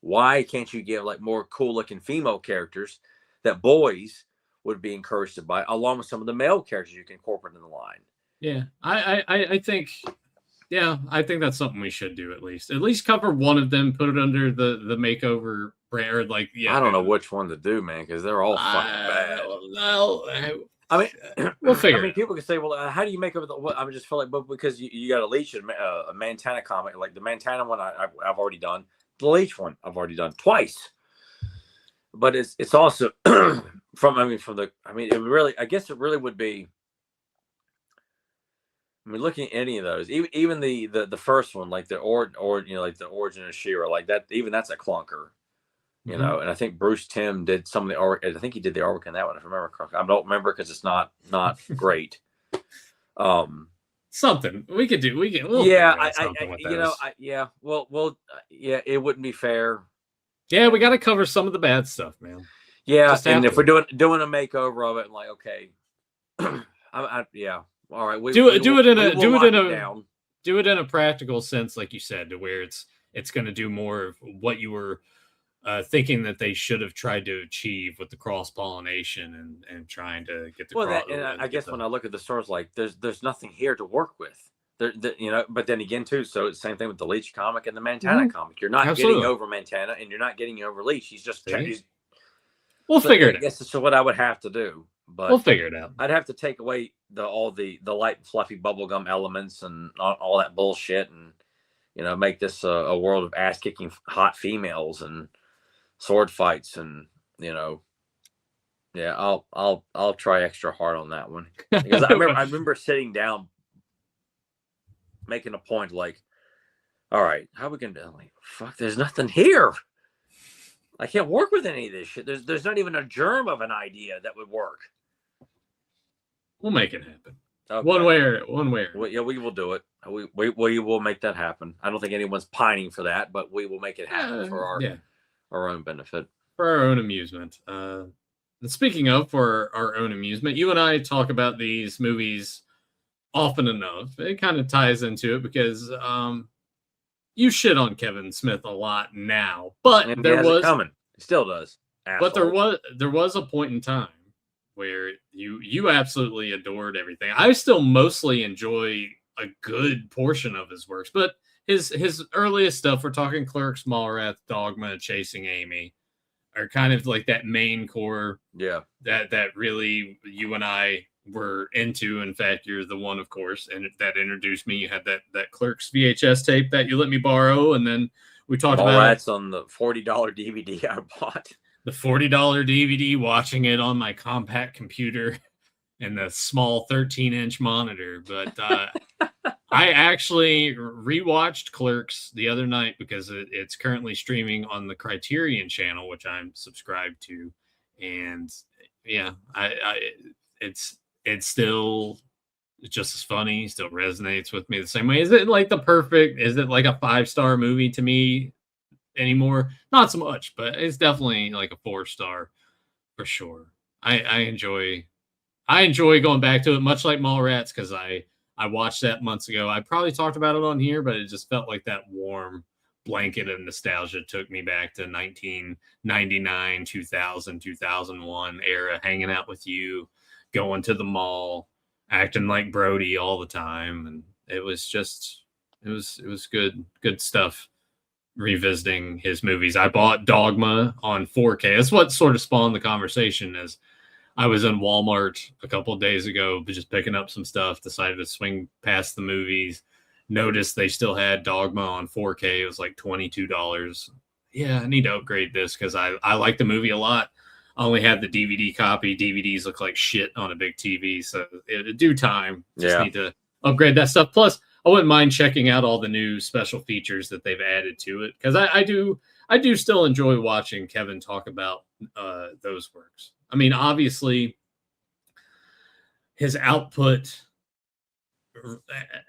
Why can't you give like more cool-looking female characters that boys would be encouraged to buy, along with some of the male characters you can incorporate in the line?
Yeah, I think, I think that's something we should do at least cover one of them, put it under the makeover brand. Like,
I don't know which one to do, man, because they're all fucking bad.
Well,
I mean,
we'll figure.
I mean, people can say, "Well, how do you make up the?" I just feel like, but because you got a Leech and a Montana comic, like the Montana one, I've already done. The Leech one, I've already done twice. But it's also it really, I guess it really would be. I mean, looking at any of those, even the first one, like the like the origin of She-Ra, like that, even that's a clunker. And I think Bruce Timm did some of the art. I think he did the artwork in that one, if I remember correctly. I don't remember because it's not great.
Something we could do. It
wouldn't be fair.
Yeah, we got to cover some of the bad stuff, man.
Yeah, and if we're doing a makeover of it, like, okay, all right,
do it in a practical sense, like you said, to where it's going to do more of what you were thinking that they should have tried to achieve with the cross pollination and trying to get the.
Well, I guess when I look at the stores, like there's nothing here to work with. But then again, too. So it's the same thing with the Leech comic and the Montana comic. You're not getting over Montana, and you're not getting over Leech. He's just.
We'll figure it out.
I guess that's what I would have to do. But
we'll figure it out.
I'd have to take away all the light, fluffy bubblegum elements and all that bullshit, and make this a world of ass kicking hot females and sword fights, and I'll try extra hard on that one, because I remember sitting down making a point like, all right, how are we gonna do? I'm like, fuck, there's nothing here. I can't work with any of this shit. There's not even a germ of an idea that would work.
We'll make it happen.
Okay.
One way.
Well, yeah, we will do it. We will make that happen. I don't think anyone's pining for that, but we will make it happen for our own benefit,
for our own amusement. And speaking of for our own amusement, you and I talk about these movies often enough. It kind of ties into it because you shit on Kevin Smith a lot now, but
and
there was
coming. He still does. Asshole.
But there was a point in time where you absolutely adored everything. I still mostly enjoy a good portion of his works, but his earliest stuff, we're talking Clerks, Mallrats, Dogma, Chasing Amy, are kind of like that main core.
Yeah.
That really you and I were into. In fact, you're the one, of course, and that introduced me. You had that Clerks VHS tape that you let me borrow, and then we talked about
Mallrats on the $40 DVD I bought.
The $40 DVD, watching it on my compact computer and the small 13-inch monitor. But I actually rewatched Clerks the other night because it's currently streaming on the Criterion channel, which I'm subscribed to. And yeah, it's still just as funny, still resonates with me the same way. Is it like is it like a 5-star movie to me anymore? Not so much, but it's definitely like a 4-star for sure. I enjoy going back to it, much like Mallrats, because I watched that months ago. I probably talked about it on here, but it just felt like that warm blanket of nostalgia took me back to 1999, 2000, 2001 era, hanging out with you, going to the mall, acting like Brody all the time. And it was good stuff. Revisiting his movies. I bought Dogma on 4K. That's what sort of spawned the conversation. As I was in Walmart a couple of days ago, just picking up some stuff, decided to swing past the movies, noticed they still had Dogma on 4K. It was like $22. Yeah, I need to upgrade this because I like the movie a lot. I only had the DVD copy. DVDs look like shit on a big TV, so in due time, just need to upgrade that stuff. Plus, I wouldn't mind checking out all the new special features that they've added to it, because I do still enjoy watching Kevin talk about those works. I mean, obviously, his output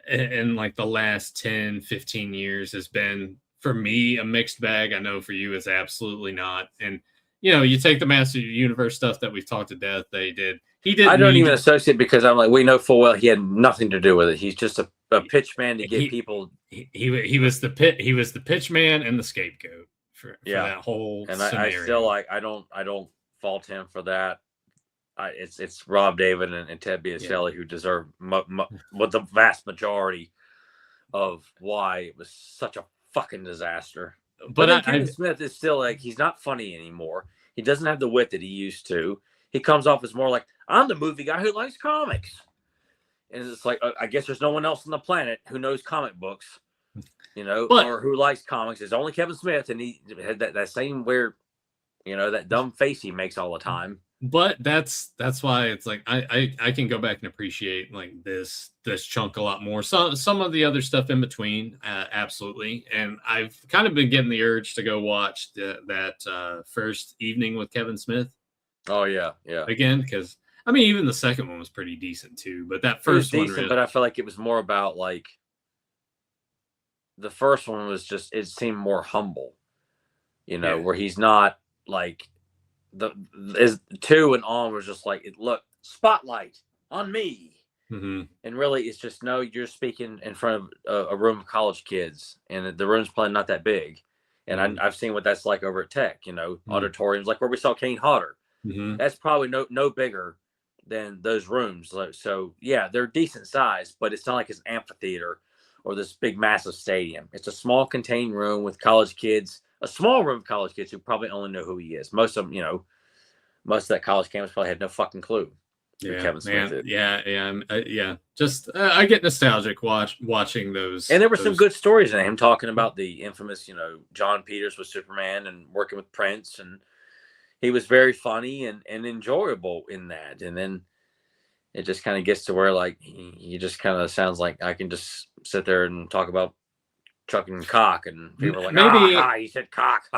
in like the last 10, 15 years has been, for me, a mixed bag. I know for you is absolutely not. And you take the Master Universe stuff that we've talked to death. He did.
I don't even associate, because I'm like, we know full well he had nothing to do with it. He's just a pitch man to get people.
He was the pitch man and the scapegoat for that whole scenario.
I still I don't fault him for that. It's Rob David and Ted Biaselli who deserve with the vast majority of why it was such a fucking disaster. But Kevin Smith is still like, he's not funny anymore. He doesn't have the wit that he used to. He comes off as more like, I'm the movie guy who likes comics. And it's like, I guess there's no one else on the planet who knows comic books, or who likes comics. It's only Kevin Smith, and he had that same weird, that dumb face he makes all the time.
But that's why it's like I can go back and appreciate like this chunk a lot more. Some of the other stuff in between, absolutely. And I've kind of been getting the urge to go watch that first evening with Kevin Smith.
Oh yeah.
Again, because I mean, even the second one was pretty decent too. But that first one,
decent, but I feel like it was more about like the first one was just, it seemed more humble, where he's not like. Is 2 and on was just like, look, spotlight on me.
Mm-hmm.
And really it's just, no, you're speaking in front of a room of college kids, and the room's probably not that big, And I've seen what that's like over at Tech, auditoriums like where we saw Kane Hodder. That's probably no bigger than those rooms. So yeah, they're decent size, but it's not like it's an amphitheater or this big massive stadium. It's a small contained room with college kids, a small room of college kids who probably only know who he is. Most of them, most of that college campus probably had no fucking clue.
Yeah,
Kevin Smith
man. Yeah. Just I get nostalgic watching those.
And there were some good stories in him talking about the infamous, John Peters with Superman and working with Prince, and he was very funny and enjoyable in that. And then it just kind of gets to where like he just kind of sounds like I can just sit there and talk about chucking cock, and people are like, maybe he said cock.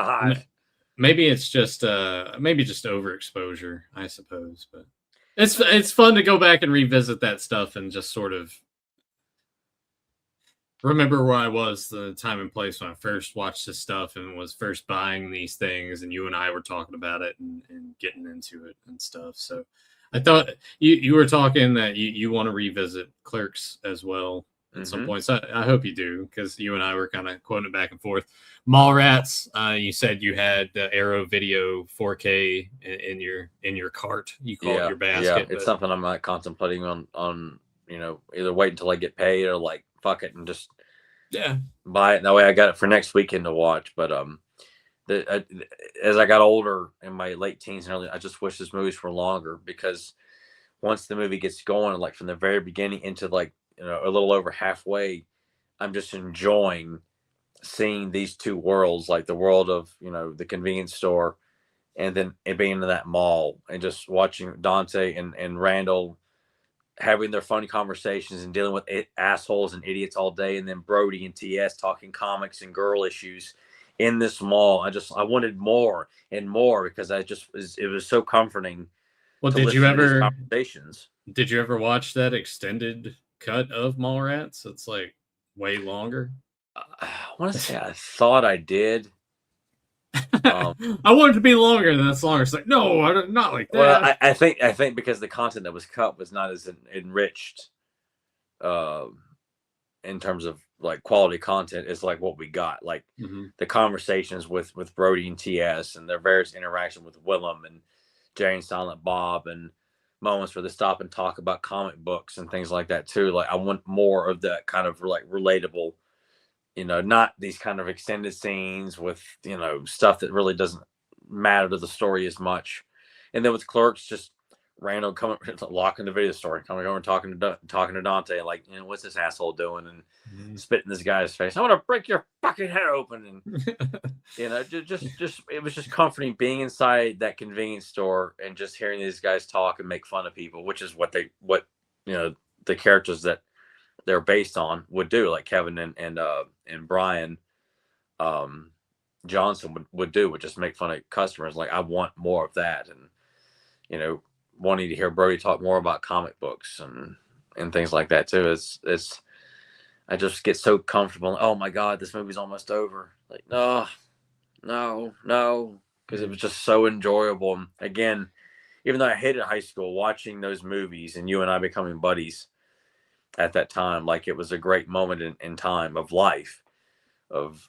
Maybe it's just overexposure, I suppose, but. It's fun to go back and revisit that stuff and just sort of remember where I was the time and place when I first watched this stuff and was first buying these things, and you and I were talking about it and getting into it and stuff. So I thought you were talking that you want to revisit Clerks as well at some point. So I hope you do, because you and I were kind of quoting it back and forth. Mallrats, you said you had the Arrow Video 4K in your cart. You call it your basket.
Yeah, it's something I'm not contemplating on either wait until I get paid or like fuck it and just buy it. That way I got it for next weekend to watch. But as I got older in my late teens and early, I just wish this movies were longer, because once the movie gets going, like from the very beginning into like a little over halfway, I'm just enjoying seeing these two worlds, like the world of the convenience store, and then it being in that mall, and just watching Dante and Randall having their funny conversations and dealing with assholes and idiots all day, and then Brody and TS talking comics and girl issues in this mall. I wanted more and more, because it was so comforting.
Well, did you ever watch that extended cut of Mallrats? It's like way longer.
I want to say I thought I did.
I wanted to be longer than that's longer. It's like, no, not like that.
Well, I think because the content that was cut was not as enriched in terms of like quality content as like what we got. Like the conversations with Brody and TS and their various interaction with Willem and Jay and Silent Bob, and moments where they stop and talk about comic books and things like that too. Like I want more of that kind of like relatable, not these kind of extended scenes with, stuff that really doesn't matter to the story as much. And then with Clerks, just Randall coming, locking the video store, coming over and talking to Dante, like, what's this asshole doing? And spitting this guy's face. I want to break your fucking head open. And, just it was just comforting being inside that convenience store and just hearing these guys talk and make fun of people, which is what the characters that they're based on would do, like Kevin and Brian Johnson would do, would just make fun of customers. Like I want more of that, and wanting to hear Brody talk more about comic books and things like that too. It's I just get so comfortable. Oh my God, this movie's almost over. Like no, because it was just so enjoyable. And again, even though I hated high school, watching those movies and you and I becoming buddies at that time, like it was a great moment in time of life, of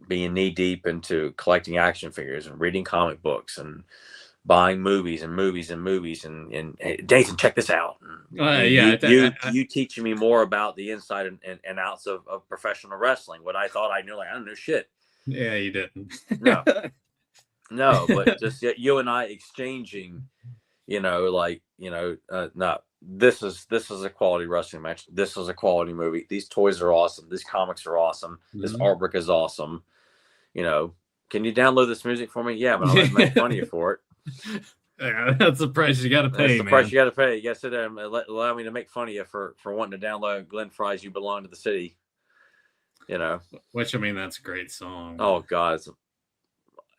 being knee deep into collecting action figures and reading comic books and buying movies and hey, Nathan, check this out. You teaching me more about the inside and outs of professional wrestling. What I thought I knew, like I don't know shit.
Yeah, you didn't.
No, but just you and I exchanging, no, this is a quality wrestling match. This is a quality movie. These toys are awesome. These comics are awesome. This artwork is awesome. Can you download this music for me? Yeah, but I'll make fun of you for it.
Yeah, that's the price you got to pay.
That's the price you got to pay. You got to sit there and allow me to make fun of you for wanting to download Glenn Fry's "You Belong to the City."
Which I mean, that's a great song.
Oh God, it's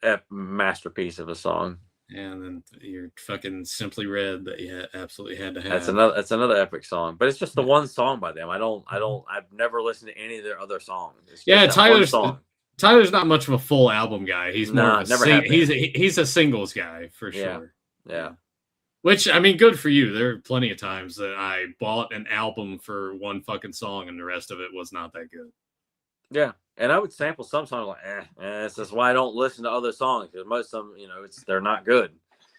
a masterpiece of a song.
Yeah, and then your fucking Simply Red that you absolutely had to have.
That's another epic song, but it's just the one song by them. I've never listened to any of their other songs.
Tyler's not much of a full album guy. He's more he's a singles guy for sure.
Yeah.
Which I mean, good for you. There are plenty of times that I bought an album for one fucking song and the rest of it was not that good.
Yeah. And I would sample some songs like, this is why I don't listen to other songs, because most of them, they're not good.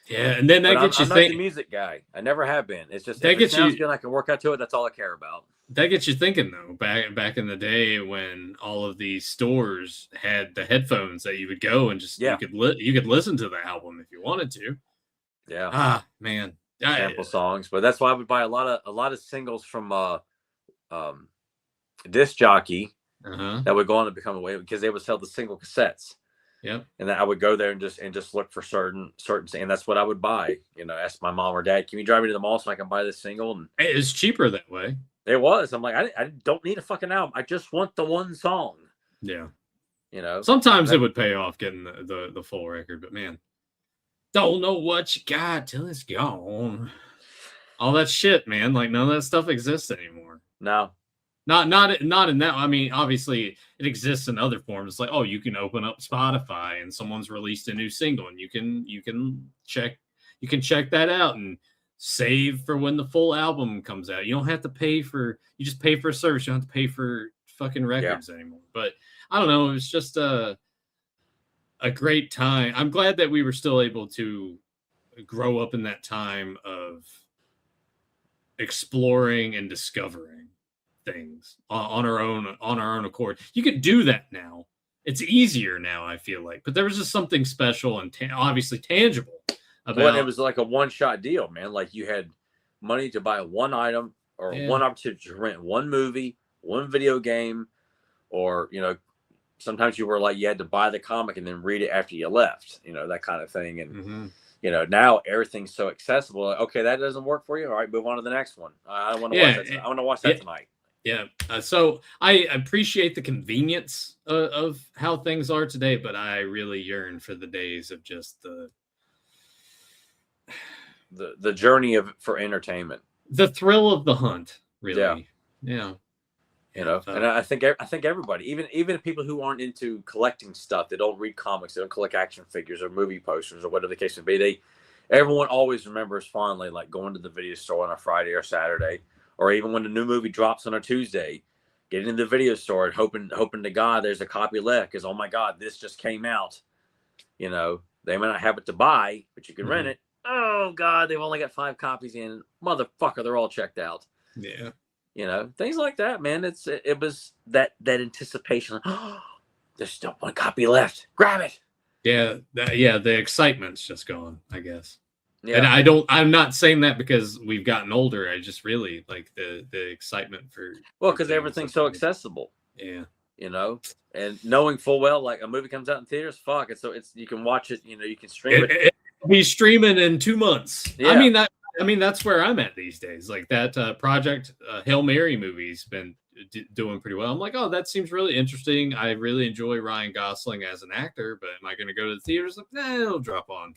Yeah, and then that
But
gets you
I'm not the music guy. I never have been. It's just
that
if it
gets
sounds
you
good and I can work out to it, that's all I care about.
that gets you thinking though. Back in the day when all of these stores had the headphones that you would go and just you could listen to the album if you wanted to.
Yeah.
Ah, man.
Sample songs, but that's why I would buy a lot of singles from disc jockey that would go on to become a way, because they would sell the single cassettes.
Yep.
And then I would go there and just look for certain, and that's what I would buy. Ask my mom or dad, can you drive me to the mall so I can buy this single? And
it's cheaper that way.
It was. I'm like, I don't need a fucking album. I just want the one song.
Yeah.
Sometimes
it would pay off getting the full record, but man, don't know what you got till it's gone. All that shit, man. Like none of that stuff exists anymore.
No.
Not in that. I mean, obviously it exists in other forms. Like, oh, you can open up Spotify and someone's released a new single and you can check that out and save for when the full album comes out. You don't have to pay for, you just pay for a service. You don't have to pay for fucking records anymore. But I don't know. It was just a great time. I'm glad that we were still able to grow up in that time of exploring and discovering things on our own accord. You could do that now. It's easier now, I feel like. But there was just something special and obviously tangible about.
Well, it was like a one-shot deal, man. Like you had money to buy one item or one opportunity to rent one movie, one video game, or sometimes you were like you had to buy the comic and then read it after you left, that kind of thing. And now everything's so accessible. Okay, that doesn't work for you. All right, move on to the next one. I want to watch that. I want to watch that tonight.
Yeah. So I appreciate the convenience of how things are today, but I really yearn for the days of just
the journey for entertainment,
the thrill of the hunt. Really. Yeah.
And I think everybody, even people who aren't into collecting stuff, they don't read comics, they don't collect action figures or movie posters or whatever the case may be. Everyone always remembers fondly like going to the video store on a Friday or Saturday, or even when the new movie drops on a Tuesday, getting in the video store and hoping to God there's a copy left because, oh my God, this just came out. They may not have it to buy, but you can rent it. Oh God, they've only got 5 copies in. Motherfucker, they're all checked out.
Yeah.
Things like that, man. It was that anticipation. Oh, there's still 1 copy left. Grab it.
Yeah. The excitement's just gone, I guess.
Yeah.
And I'm not saying that because we've gotten older. I just really like the excitement for.
Well, because everything's so accessible.
Yeah.
And knowing full well, like a movie comes out in theaters, fuck it. So you can watch it. You can stream it.
It'll be streaming in 2 months.
Yeah.
I mean that's where I'm at these days. Like that Project Hail Mary movie's been doing pretty well. I'm like, oh, that seems really interesting. I really enjoy Ryan Gosling as an actor, but am I going to go to the theaters? Like, it'll drop on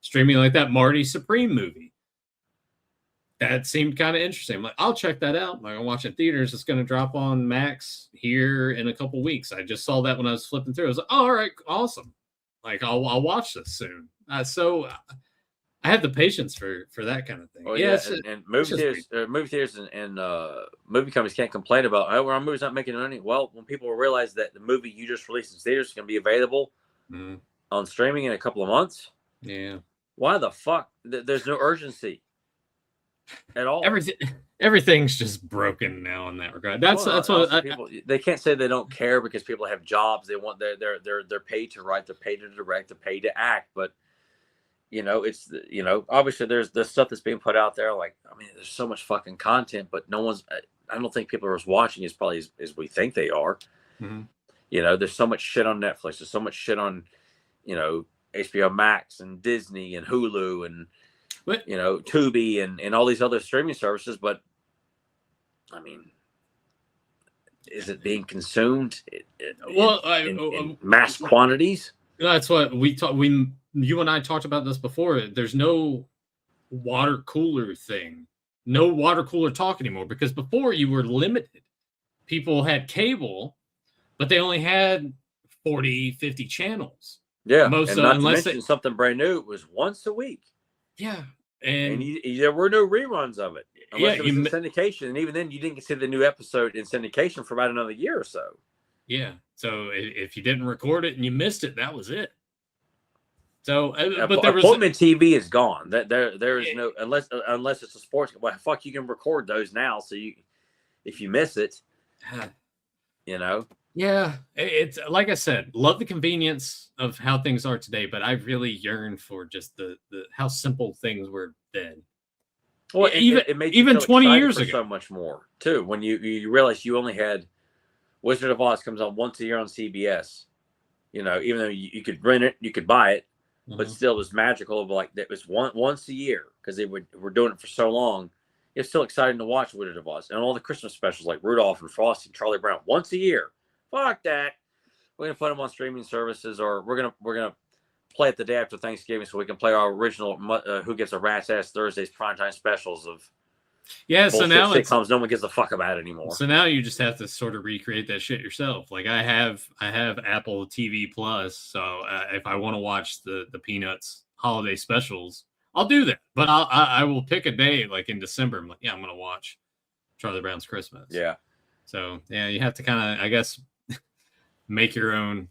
streaming. Like that Marty Supreme movie. That seemed kind of interesting. I'm like, I'll check that out. I'm going to watch it in theaters. It's going to drop on Max here in a couple weeks. I just saw that when I was flipping through. I was like, oh, all right, awesome. Like I'll watch this soon. So I have the patience for that kind of thing.
Oh, yeah, and movie theaters and movie companies can't complain about, oh, our movie's not making money. Well, when people realize that the movie you just released in theaters is going to be available on streaming in a couple of months, why the fuck? There's no urgency at all.
Everything's just broken now in that regard. That's what
people, they can't say they don't care because people have jobs. They want they're paid to write, they're paid to direct, they're paid to act, but. It's obviously there's the stuff that's being put out there. Like, I mean, there's so much fucking content, but I don't think people are as watching as probably as we think they are. There's so much shit on Netflix. There's so much shit on, HBO Max and Disney and Hulu and, Tubi and all these other streaming services. But I mean, is it being consumed in mass quantities?
That's what you and I talked about this before. There's no water cooler thing, no water cooler talk anymore, because before you were limited. People had cable, but they only had 40, 50 channels.
Yeah. And not to mention something brand new, it was once a week.
Yeah.
And there were no reruns of it. Unless it was in syndication. And even then you didn't see the new episode in syndication for about another year or so.
Yeah. So if you didn't record it and you missed it, that was it. So, but there was
appointment TV is gone. That there is no unless it's a sports. Well, fuck, you can record those now. So if you miss it, you know.
Yeah, it's like I said, love the convenience of how things are today, but I really yearn for just the how simple things were then.
Well, it made you
even
feel
20
excited
years
for
ago,
so much more too. When you realize you only had Wizard of Oz comes on once a year on CBS. You know, even though you could rent it, you could buy it, but still it was magical. But like it was once a year because they were doing it for so long. It's still exciting to watch Wizard of Oz and all the Christmas specials like Rudolph and Frosty and Charlie Brown once a year. Fuck that. We're gonna put them on streaming services, or we're gonna play it the day after Thanksgiving so we can play our original Who Gets a Rat's Ass Thursdays primetime specials of
so now
sitcoms no one gives a fuck about anymore.
So now you just have to sort of recreate that shit yourself. Like I have Apple TV Plus, so if I want to watch the Peanuts holiday specials, I'll do that. But I will pick a day like in December. I'm like, yeah, I'm gonna watch Charlie Brown's Christmas.
Yeah.
So yeah, you have to kind of, I guess, make your own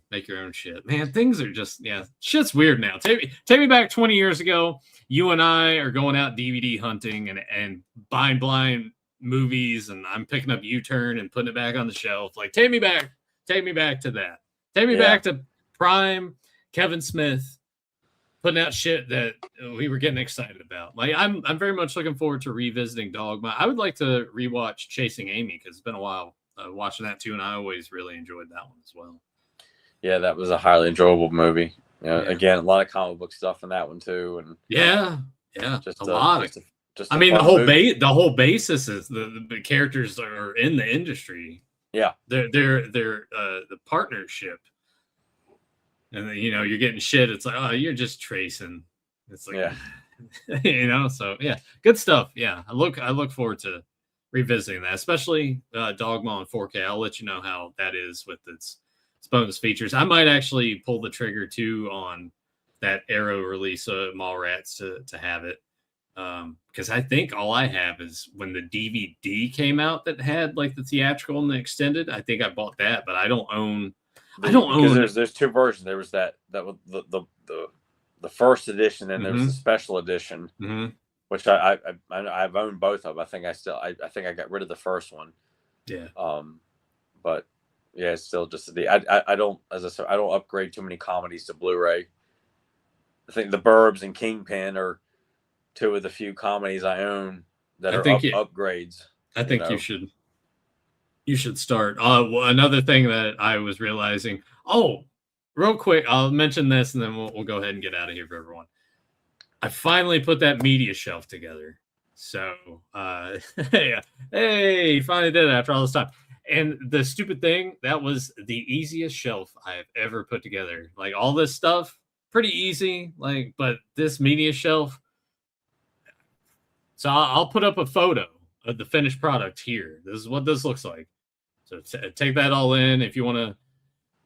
shit. Man, things are just shit's weird now. Take me back 20 years ago. You and I are going out DVD hunting and buying blind movies, and I'm picking up U-Turn and putting it back on the shelf. Like, take me back to that. Take me back to Prime, Kevin Smith putting out shit that we were getting excited about. Like, I'm very much looking forward to revisiting Dogma. I would like to rewatch Chasing Amy because it's been a while watching that too, and I always really enjoyed that one as well.
Yeah, that was a highly enjoyable movie. Again, a lot of comic book stuff in that one too, and
just a lot. I mean, the whole basis is the characters are in the industry.
Yeah,
they're the partnership, and then, you're getting shit. It's like, oh, you're just tracing. It's like, so yeah, good stuff. Yeah, I look forward to revisiting that, especially Dogma on 4K. I'll let you know how that is with its bonus features. I might actually pull the trigger too on that Arrow release of Mallrats to have it, because I think all I have is when the DVD came out that had like the theatrical and the extended. I think I bought that, but I don't own.
There's two versions. There was that was the first edition, and there was the special edition, which I've owned both of. I think I got rid of the first one.
Yeah.
But yeah, it's still just I don't, as I said, I don't upgrade too many comedies to Blu-ray. I think The Burbs and Kingpin are two of the few comedies I own that are upgrades.
I think you should start. Another thing that I was realizing. Oh, real quick, I'll mention this, and then we'll go ahead and get out of here for everyone. I finally put that media shelf together. So, hey, finally did it after all this time. And the stupid thing, that was the easiest shelf I've ever put together. Like all this stuff, pretty easy. Like, but this media shelf. So I'll put up a photo of the finished product here. This is what this looks like. So take that all in. If you want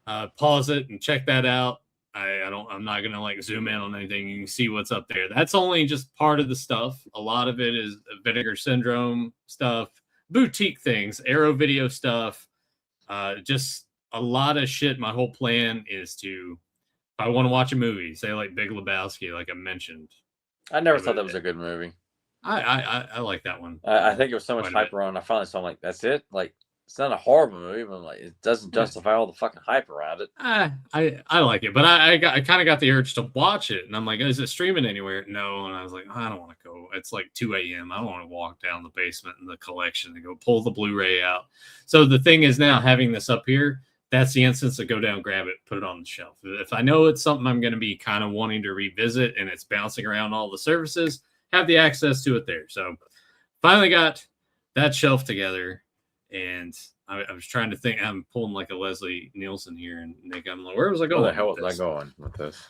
to pause it and check that out. I'm not gonna like zoom in on anything. You can see what's up there. That's only just part of the stuff. A lot of it is Vinegar Syndrome stuff. Boutique things, Arrow Video stuff, just a lot of shit. My whole plan is to, if I want to watch a movie, say like Big Lebowski, like I mentioned.
I never thought that was a good movie.
I like that one.
I think it was so much hype around. I finally saw, I'm like, that's it. Like, it's not a horrible movie, but like, it doesn't justify all the fucking hype around it.
I like it, but I kind of got the urge to watch it, and I'm like, is it streaming anywhere? No, and I was like, I don't want to go. It's like 2 a.m. I don't want to walk down the basement in the collection and go pull the Blu-ray out. So the thing is now having this up here, that's the instance to go down, grab it, put it on the shelf. If I know it's something I'm going to be kind of wanting to revisit and it's bouncing around all the services, have the access to it there. So finally got that shelf together, and I was trying to think. I'm pulling like a Leslie Nielsen here, and Nick, I'm like, where was I going?
Where the hell was I going with this?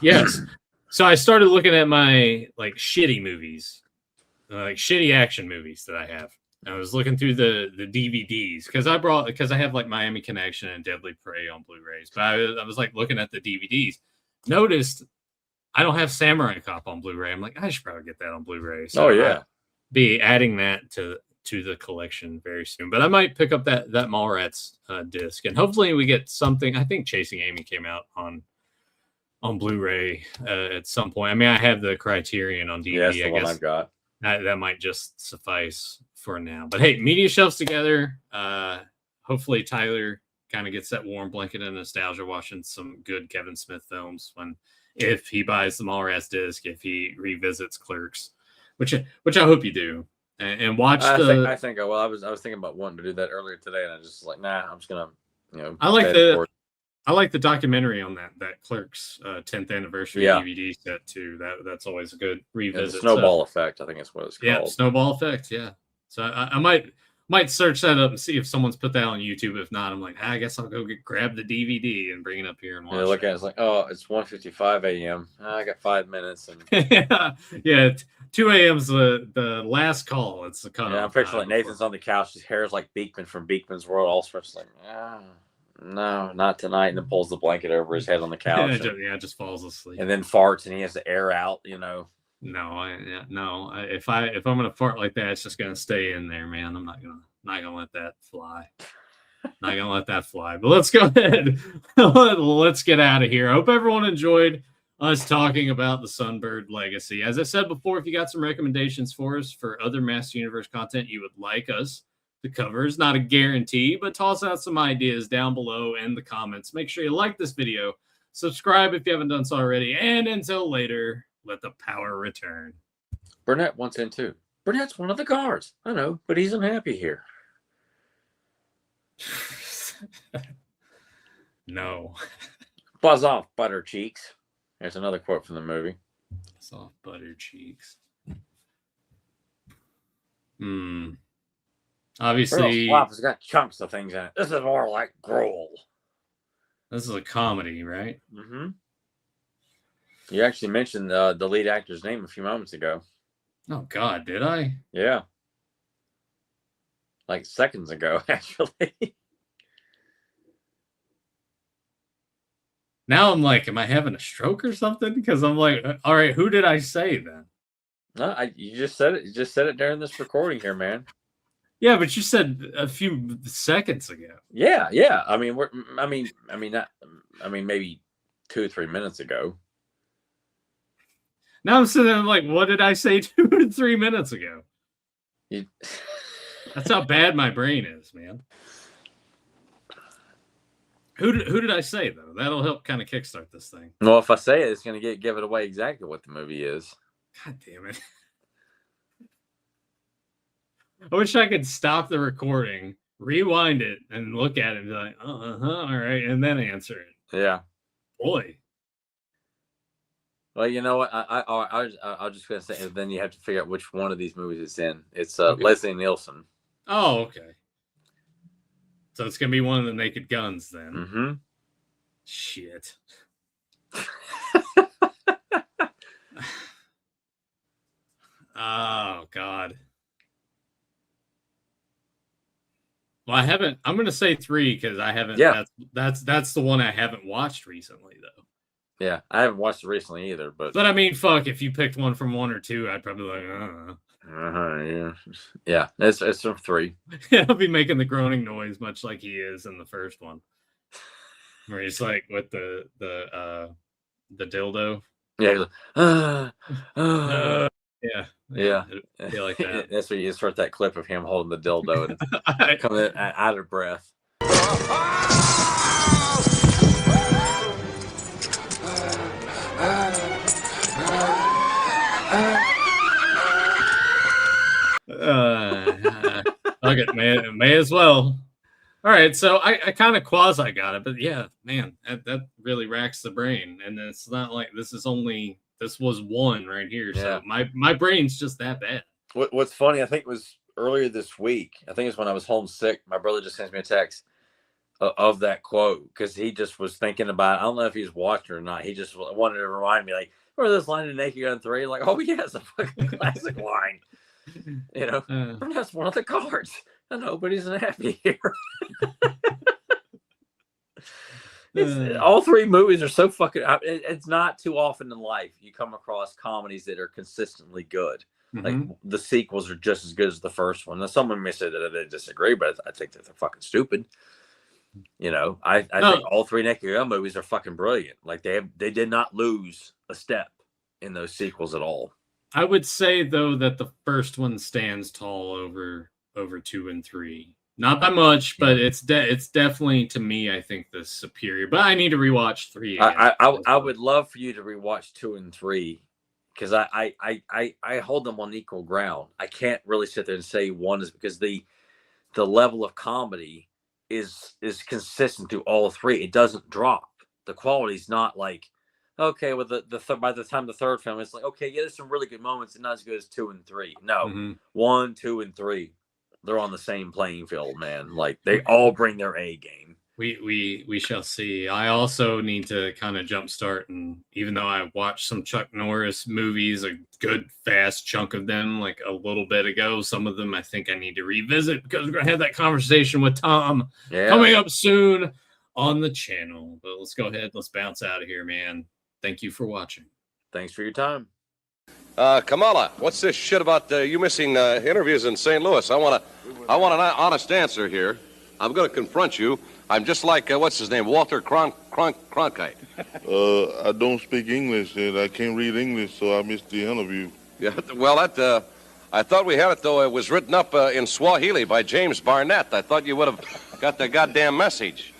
Yes. So I started looking at my like shitty movies, like shitty action movies that I have. I was looking through the DVDs because I have like Miami Connection and Deadly Prey on Blu-rays, but I was like looking at the DVDs. Noticed I don't have Samurai Cop on Blu-ray. I'm like, I should probably get that on Bluray. So
yeah.
be adding that to to the collection very soon. But I might pick up that Mallrats disc, and hopefully we get something. I think Chasing Amy came out on Blu-ray at some point. I mean, I have the Criterion on DVD.
Yeah, that's the one
guess
I've got.
that might just suffice for now. But hey, media shelves together. Hopefully Tyler kind of gets that warm blanket of nostalgia watching some good Kevin Smith films if he buys the Mallrats disc, if he revisits Clerks, which I hope you do, and watch
I think I was thinking about wanting to do that earlier today, and I just like, nah, I'm just gonna,
I like the documentary on that Clerks 10th anniversary DVD set too. That's always a good revisit.
Snowball Effect, I think it's what it's called.
Yeah, Snowball Effect. Yeah. So I might search that up and see if someone's put that on YouTube. If not, I'm like, I guess I'll go grab the DVD and bring it up here and watch.
Yeah, look at it. It's like, oh, it's 1:55 a.m. I got 5 minutes. And
yeah, 2 a.m.'s the last call. It's the cutoff.
Yeah, I'm picturing like Nathan's on the couch. His hair is like Beekman from Beekman's World. All sorts like, no, not tonight. And then pulls the blanket over his head on the couch.
Just falls asleep.
And then farts, and he has the air out.
No, if I'm gonna fart like that, it's just gonna stay in there, man. I'm not gonna let that fly. Not gonna let that fly. But let's go ahead. Let's get out of here. I hope everyone enjoyed us talking about the Sunbird Legacy. As I said before, if you got some recommendations for us for other Master Universe content you would like us to cover, it's not a guarantee, but toss out some ideas down below in the comments. Make sure you like this video, subscribe if you haven't done so already, and until later, let the power return.
Burnett wants in too. Burnett's one of the guards. I know, but he's unhappy here.
No.
Buzz off, butter cheeks. There's another quote from the movie.
Buzz off, butter cheeks. Obviously,
Slop has got chunks of things in it. This is more like gruel.
This is a comedy, right?
Mm-hmm. You actually mentioned the lead actor's name a few moments ago.
Oh, God, did I?
Yeah. Like seconds ago, actually.
Now I'm like, am I having a stroke or something? Because I'm like, all right, who did I say then?
No, you just said it. You just said it during this recording here, man.
Yeah, but you said a few seconds ago.
Yeah. I mean, maybe 2 or 3 minutes ago.
Now I'm sitting there like, what did I say 2 or 3 minutes ago? That's how bad my brain is, man. Who did I say, though? That'll help kind of kickstart this thing.
Well, if I say it, it's going to give it away exactly what the movie is.
God damn it. I wish I could stop the recording, rewind it, and look at it and be like, all right, and then answer it.
Yeah.
Boy.
Well, you know what? I'll just gonna say, and then you have to figure out which one of these movies it's in. It's Leslie Nielsen.
Oh, okay. So it's gonna be one of the Naked Guns then.
Mm-hmm.
Shit. Oh God. Well, I haven't. I'm gonna say 3 because I haven't.
Yeah.
That's the one I haven't watched recently though.
Yeah, I haven't watched it recently either, but
I mean, fuck, if you picked one from 1 or 2, I'd probably be like,
yeah, it's from 3.
Yeah, I'll be making the groaning noise, much like he is in the first one, where he's like with the dildo.
Yeah,
yeah, I feel like that.
That's where you start that clip of him holding the dildo and coming out of breath.
Okay, may as well. All right, so I kind of quasi got it, but yeah, man, that really racks the brain, and it's not like this was 1 right here. So my brain's just that bad.
What's funny, I think it was earlier this week. I think it's when I was homesick. My brother just sends me a text of that quote because he just was thinking about. I don't know if he's watching or not. He just wanted to remind me, like, remember this line in Naked Gun 3? Like, oh yeah, it's a fucking classic line. You know, that's one of the cards. I know, but he's happy here. All 3 movies are so fucking. It's not too often in life you come across comedies that are consistently good. Like the sequels are just as good as the first one. Now, someone may say that they disagree, but I think that they're fucking stupid. You know, I think all 3 Naked Gun movies are fucking brilliant. Like they did not lose a step in those sequels at all.
I would say though that the first one stands tall over 2 and 3. Not by much, but it's definitely, to me, I think the superior. But I need to rewatch 3 again.
I would love for you to rewatch 2 and 3 because I hold them on equal ground. I can't really sit there and say one is because the level of comedy is consistent through all 3. It doesn't drop. The quality's not like, okay, with by the time the third film, it's like, okay, yeah, there's some really good moments and not as good as 2 and 3. No, 1, 2, and 3, they're on the same playing field, man. Like they all bring their A game.
We shall see. I also need to kind of jumpstart, and even though I watched some Chuck Norris movies, a good fast chunk of them, like a little bit ago, some of them I think I need to revisit because we're gonna have that conversation with Tom coming up soon on the channel. But let's go ahead, let's bounce out of here, man. Thank you for watching.
Thanks for your time.
Kamala, what's this shit about you missing interviews in St. Louis? I want an honest answer here. I'm going to confront you. I'm just like, what's his name, Walter Cronkite.
I don't speak English, and I can't read English, so I missed the interview.
Yeah, well, I thought we had it, though. It was written up in Swahili by James Barnett. I thought you would have got the goddamn message.